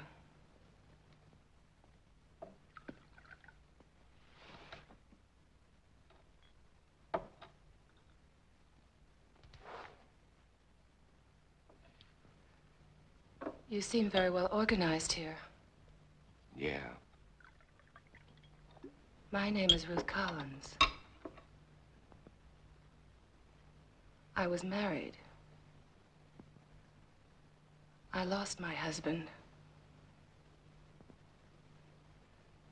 You seem very well organized here. Yeah. My name is Ruth Collins. I was married. I lost my husband.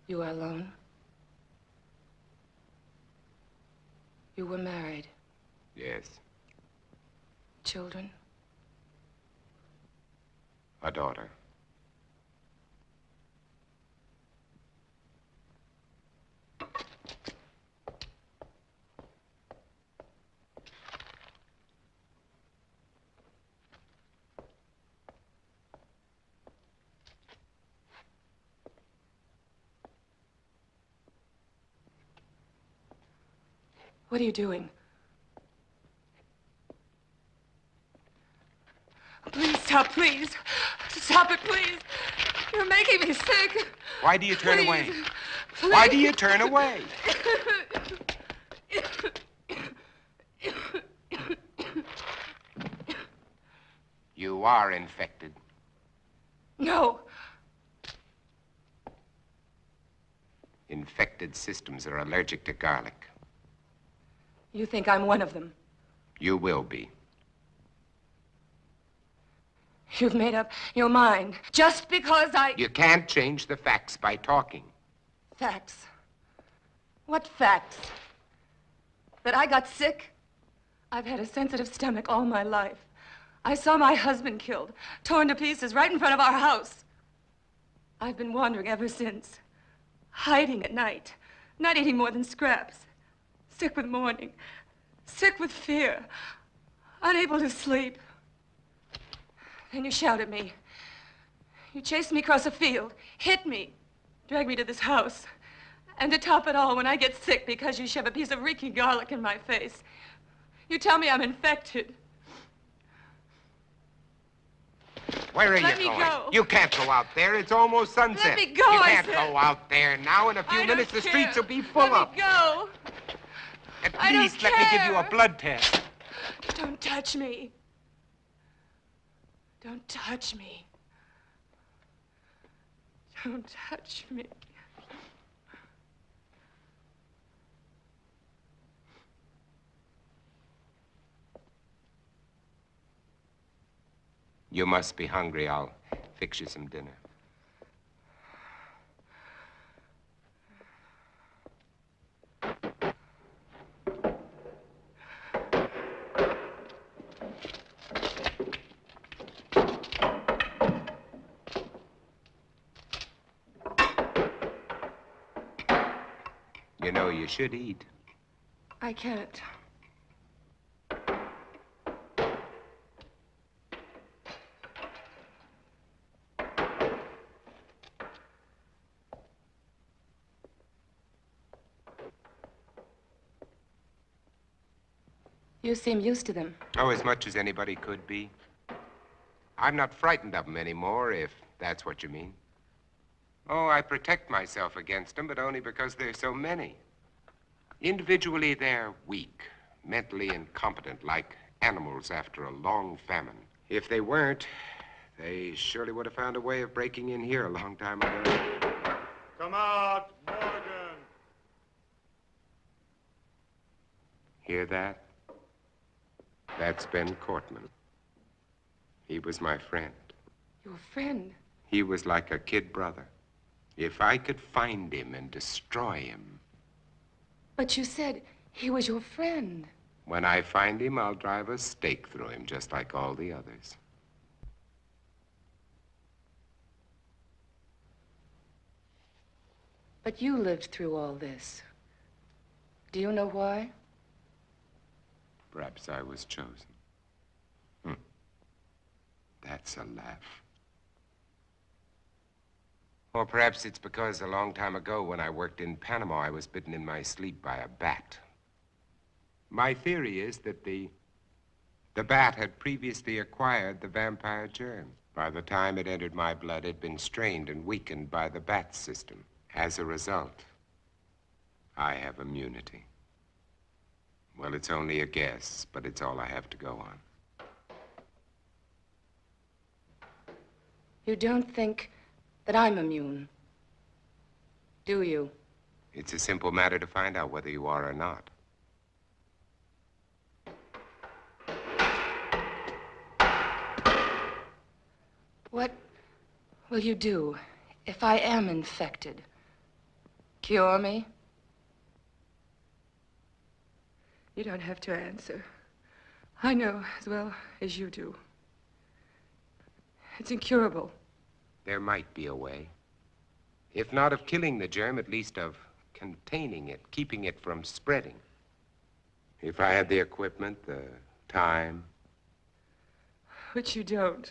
You are alone? You were married. Yes. Children? A daughter. What are you doing? Please stop, please. Stop it, please. You're making me sick. Why do you turn Please. away? Please. Why do you turn away? You are infected. No. Infected systems are allergic to garlic. You think I'm one of them. You will be. You've made up your mind just because I... You can't change the facts by talking. Facts. What facts? That I got sick? I've had a sensitive stomach all my life. I saw my husband killed, torn to pieces right in front of our house. I've been wandering ever since, hiding at night, not eating more than scraps, sick with mourning, sick with fear, unable to sleep. Then you shout at me. You chased me across a field, hit me, dragged me to this house. And to top it all, when I get sick because you shove a piece of reeking garlic in my face, you tell me I'm infected. Where are Let you me going? go. You can't go out there. It's almost sunset. Let me go, You I can't said. go out there now. In a few I minutes, don't the streets care. will be full Let up. me go. At I don't least let me give you a care. blood test. Don't touch me. Don't touch me. Don't touch me. You must be hungry. I'll fix you some dinner. You know, you should eat. I can't. You seem used to them. Oh, as much as anybody could be. I'm not frightened of them anymore, if that's what you mean. Oh, I protect myself against them, but only because there's so many. Individually, they're weak, mentally incompetent, like animals after a long famine. If they weren't, they surely would have found a way of breaking in here a long time ago. Come out, Morgan. Hear that? That's Ben Cortman. He was my friend. Your friend? He was like a kid brother. If I could find him and destroy him. But you said he was your friend. When I find him, I'll drive a stake through him, just like all the others. But you lived through all this. Do you know why? Perhaps I was chosen. That's a laugh. Or perhaps it's because a long time ago when I worked in Panama, I was bitten in my sleep by a bat. My theory is that the bat had previously acquired the vampire germ. By the time it entered my blood, it had been strained and weakened by the bat system. As a result, I have immunity. Well, it's only a guess, but it's all I have to go on. You don't think that I'm immune, do you? It's a simple matter to find out whether you are or not. What will you do if I am infected? Cure me? You don't have to answer. I know as well as you do. It's incurable. There might be a way. If not of killing the germ, at least of containing it, keeping it from spreading. If I had the equipment, the time. Which you don't.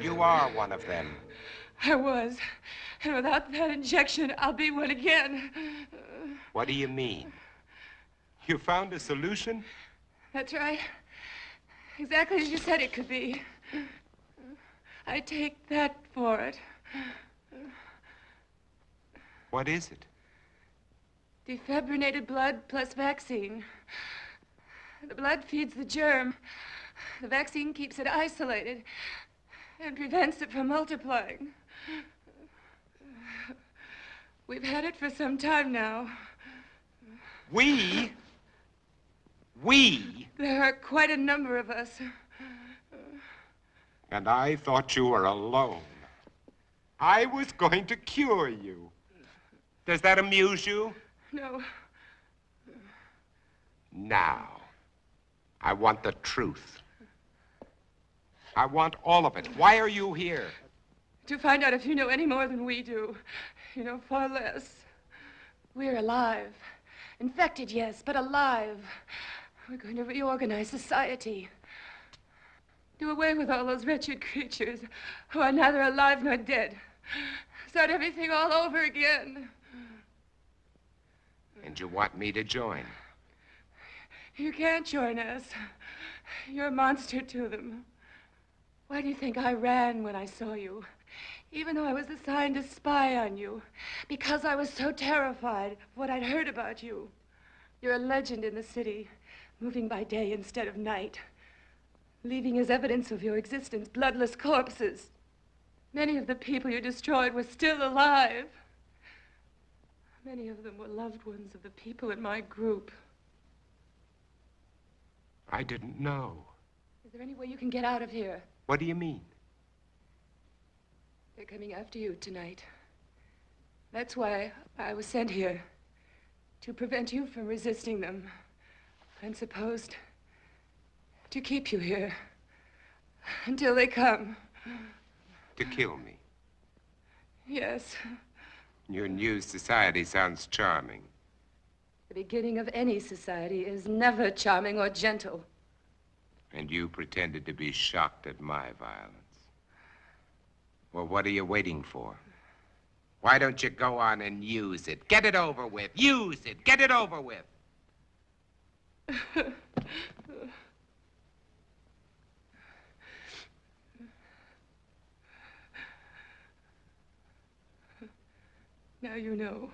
You are one of them. I was. And without that injection, I'll be one again. What do you mean? You found a solution? That's right. Exactly as you said it could be. I take that for it. What is it? Defibrinated blood plus vaccine. The blood feeds the germ. The vaccine keeps it isolated and prevents it from multiplying. We've had it for some time now. We? There are quite a number of us. And I thought you were alone. I was going to cure you. Does that amuse you? No. Now, I want the truth. I want all of it. Why are you here? To find out if you know any more than we do. You know far less. We're alive. Infected, yes, but alive. We're going to reorganize society. Do away with all those wretched creatures who are neither alive nor dead. Start everything all over again. And you want me to join? You can't join us. You're a monster to them. Why do you think I ran when I saw you? Even though I was assigned to spy on you. Because I was so terrified of what I'd heard about you. You're a legend in the city, moving by day instead of night. Leaving as evidence of your existence bloodless corpses. Many of the people you destroyed were still alive. Many of them were loved ones of the people in my group. I didn't know. Is there any way you can get out of here? What do you mean? They're coming after you tonight. That's why I was sent here. To prevent you from resisting them. I'm supposed to keep you here until they come. To kill me. Yes. Your new society sounds charming. The beginning of any society is never charming or gentle. And you pretended to be shocked at my violence. Well, what are you waiting for? Why don't you go on and use it? Get it over with. Use it. Get it over with. Now you know.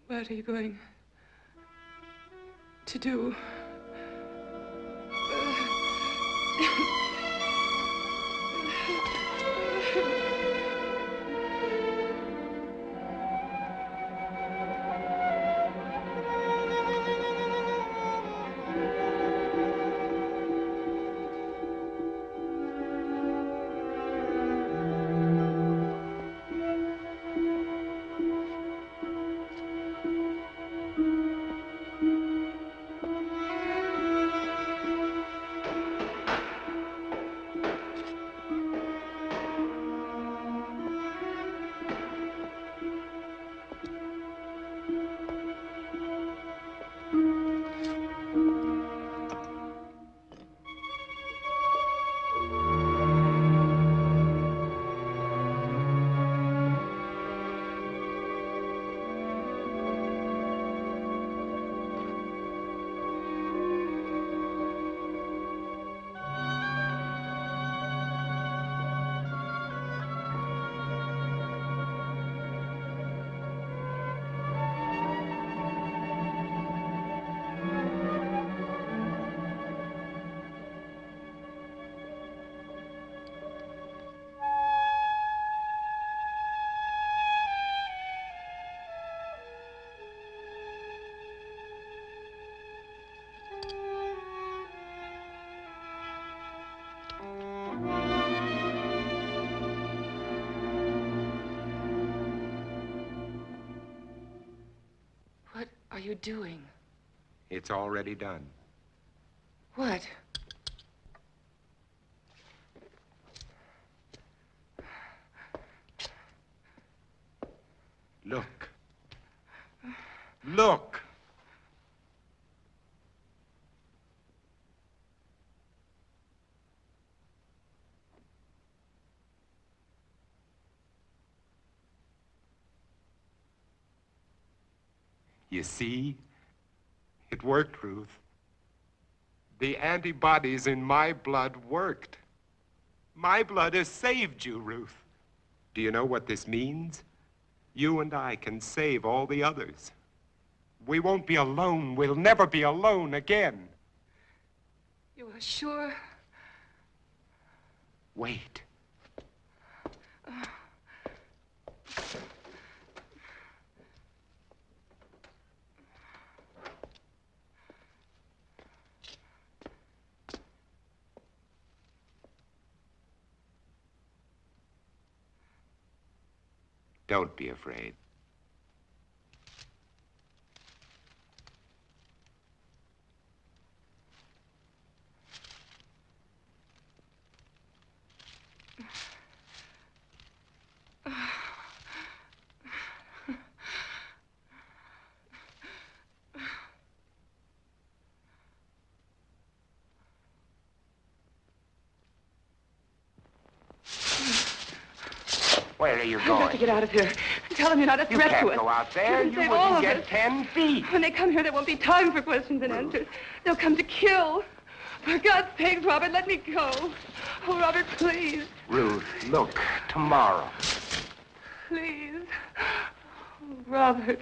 What are you going to do? What are you doing? It's already done. What? Look. Look. You see? It worked, Ruth. The antibodies in my blood worked. My blood has saved you, Ruth. Do you know what this means? You and I can save all the others. We won't be alone. We'll never be alone again. You are sure? Wait. Don't be afraid. Where are you I've going? got to get out of here. Tell them you're not a threat to us. You can't go out there. You Save all wouldn't of get us. 10 feet. When they come here, there won't be time for questions and answers. They'll come to kill. For God's sake, Robert, let me go. Oh, Robert, please. Ruth, look, tomorrow. Please. Oh, Robert.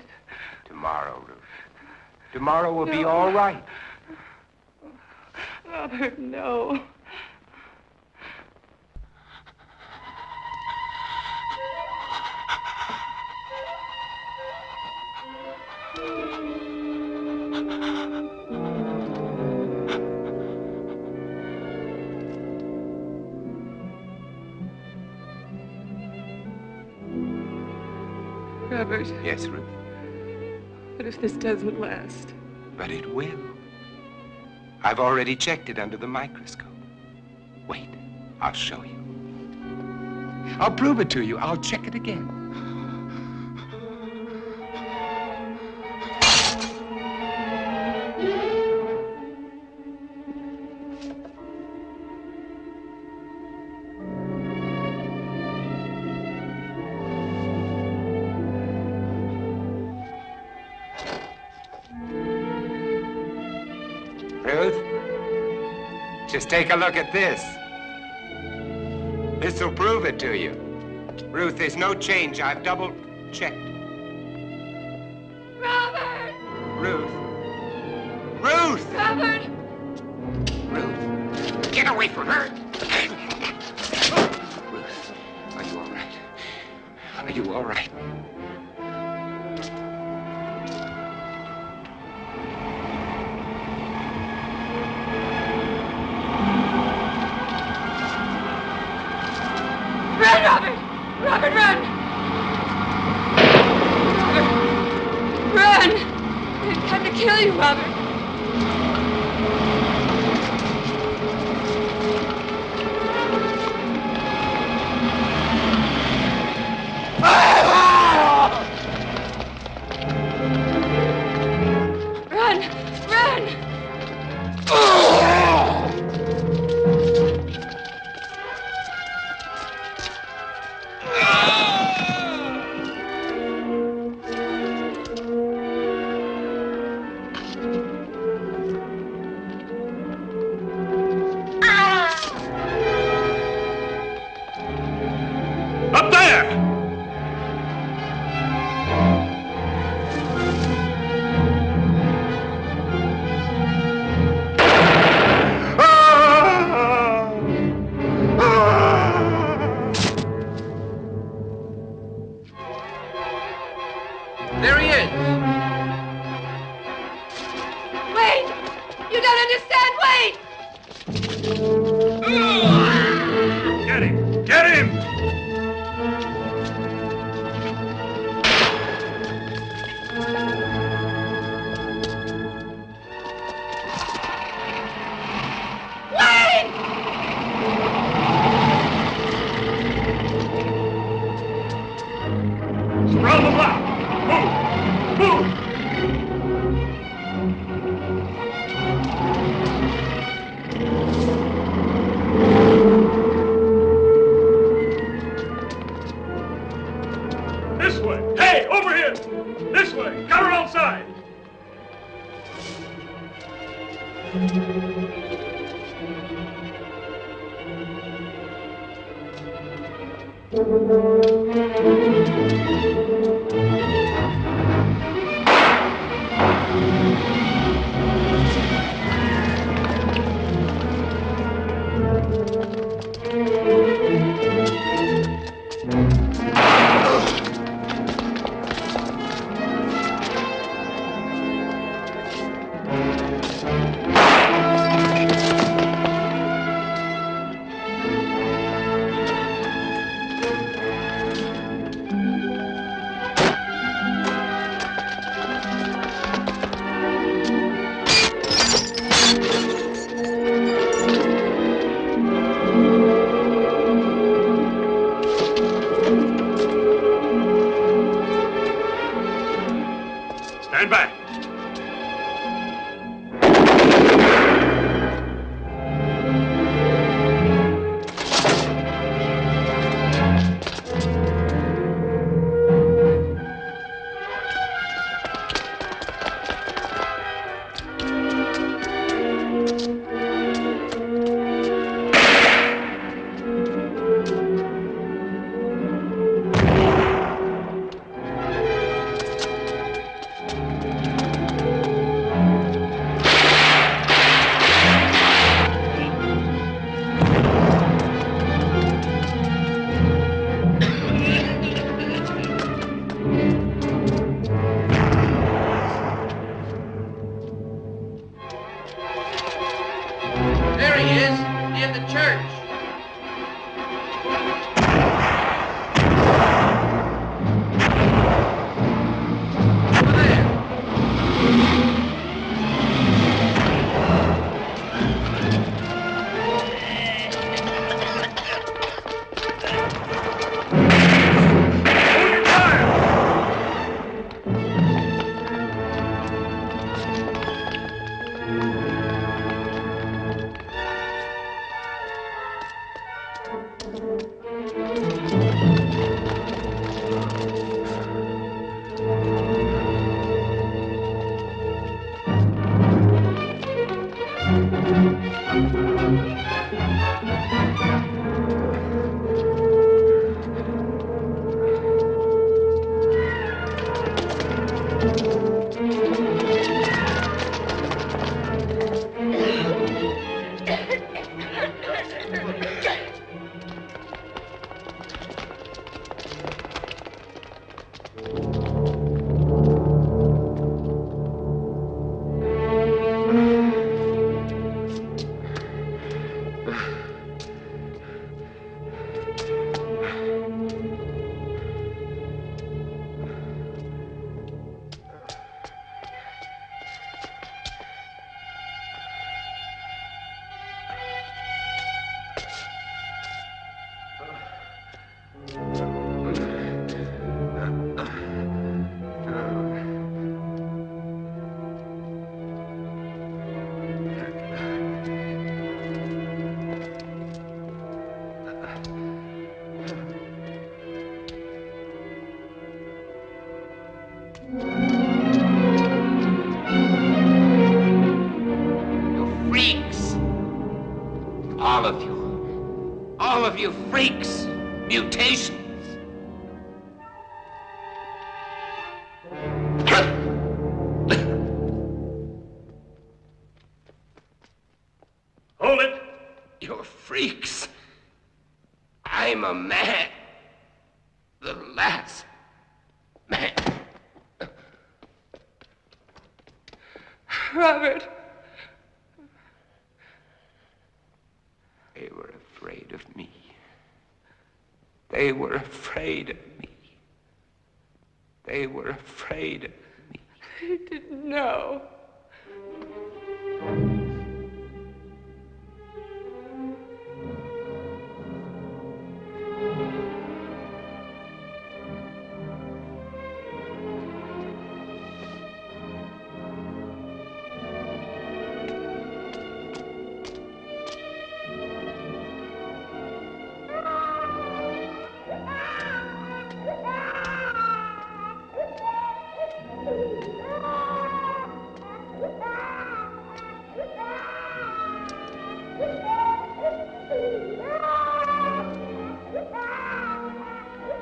Tomorrow, Ruth. Tomorrow will be all right. Robert, no. Robert. Yes, Ruth. What if this doesn't last? But it will. I've already checked it under the microscope. Wait, I'll show you. I'll prove it to you. I'll check it again. Ruth, just take a look at this. This'll prove it to you. Ruth, there's no change. I've double-checked. Robert! Ruth. Ruth! Robert! Ruth, get away from her! Ruth, are you all right? Are you all right? Run, Robert! Robert, run! Robert, run! They've come to kill you, Robert. Run! Up there! There he is. Wait! You don't understand! Wait! Get him! Get him! Wait! Surround the block! Move! Move! This way! Hey, over here! This way! Got her outside! Stand back. All of you freaks! Mutations! Hold it! You're freaks! I'm a man. The last man. Robert. They were afraid of me. They were afraid of me. They were afraid of me. I didn't know.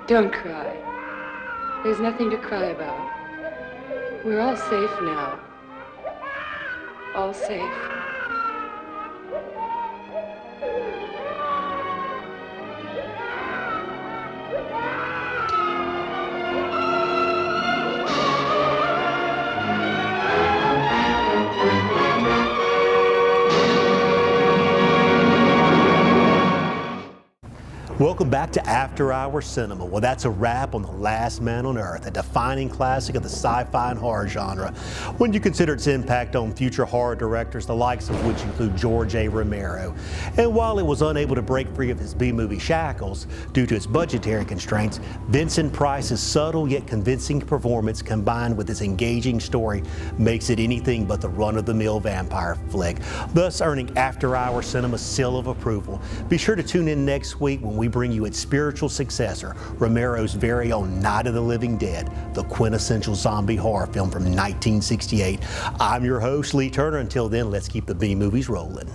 Don't cry. There's nothing to cry about. We're all safe now. All safe. Welcome back to After Hours Cinema. Well, that's a wrap on The Last Man on Earth, a defining classic of the sci-fi and horror genre. When you consider its impact on future horror directors, the likes of which include George A. Romero. And while it was unable to break free of its B-movie shackles due to its budgetary constraints, Vincent Price's subtle yet convincing performance combined with its engaging story makes it anything but the run-of-the-mill vampire flick, thus earning After Hours Cinema's seal of approval. Be sure to tune in next week when we bring you its spiritual successor, Romero's very own Night of the Living Dead, the quintessential zombie horror film from 1968. I'm your host, Lee Turner. Until then, let's keep the B-movies rolling.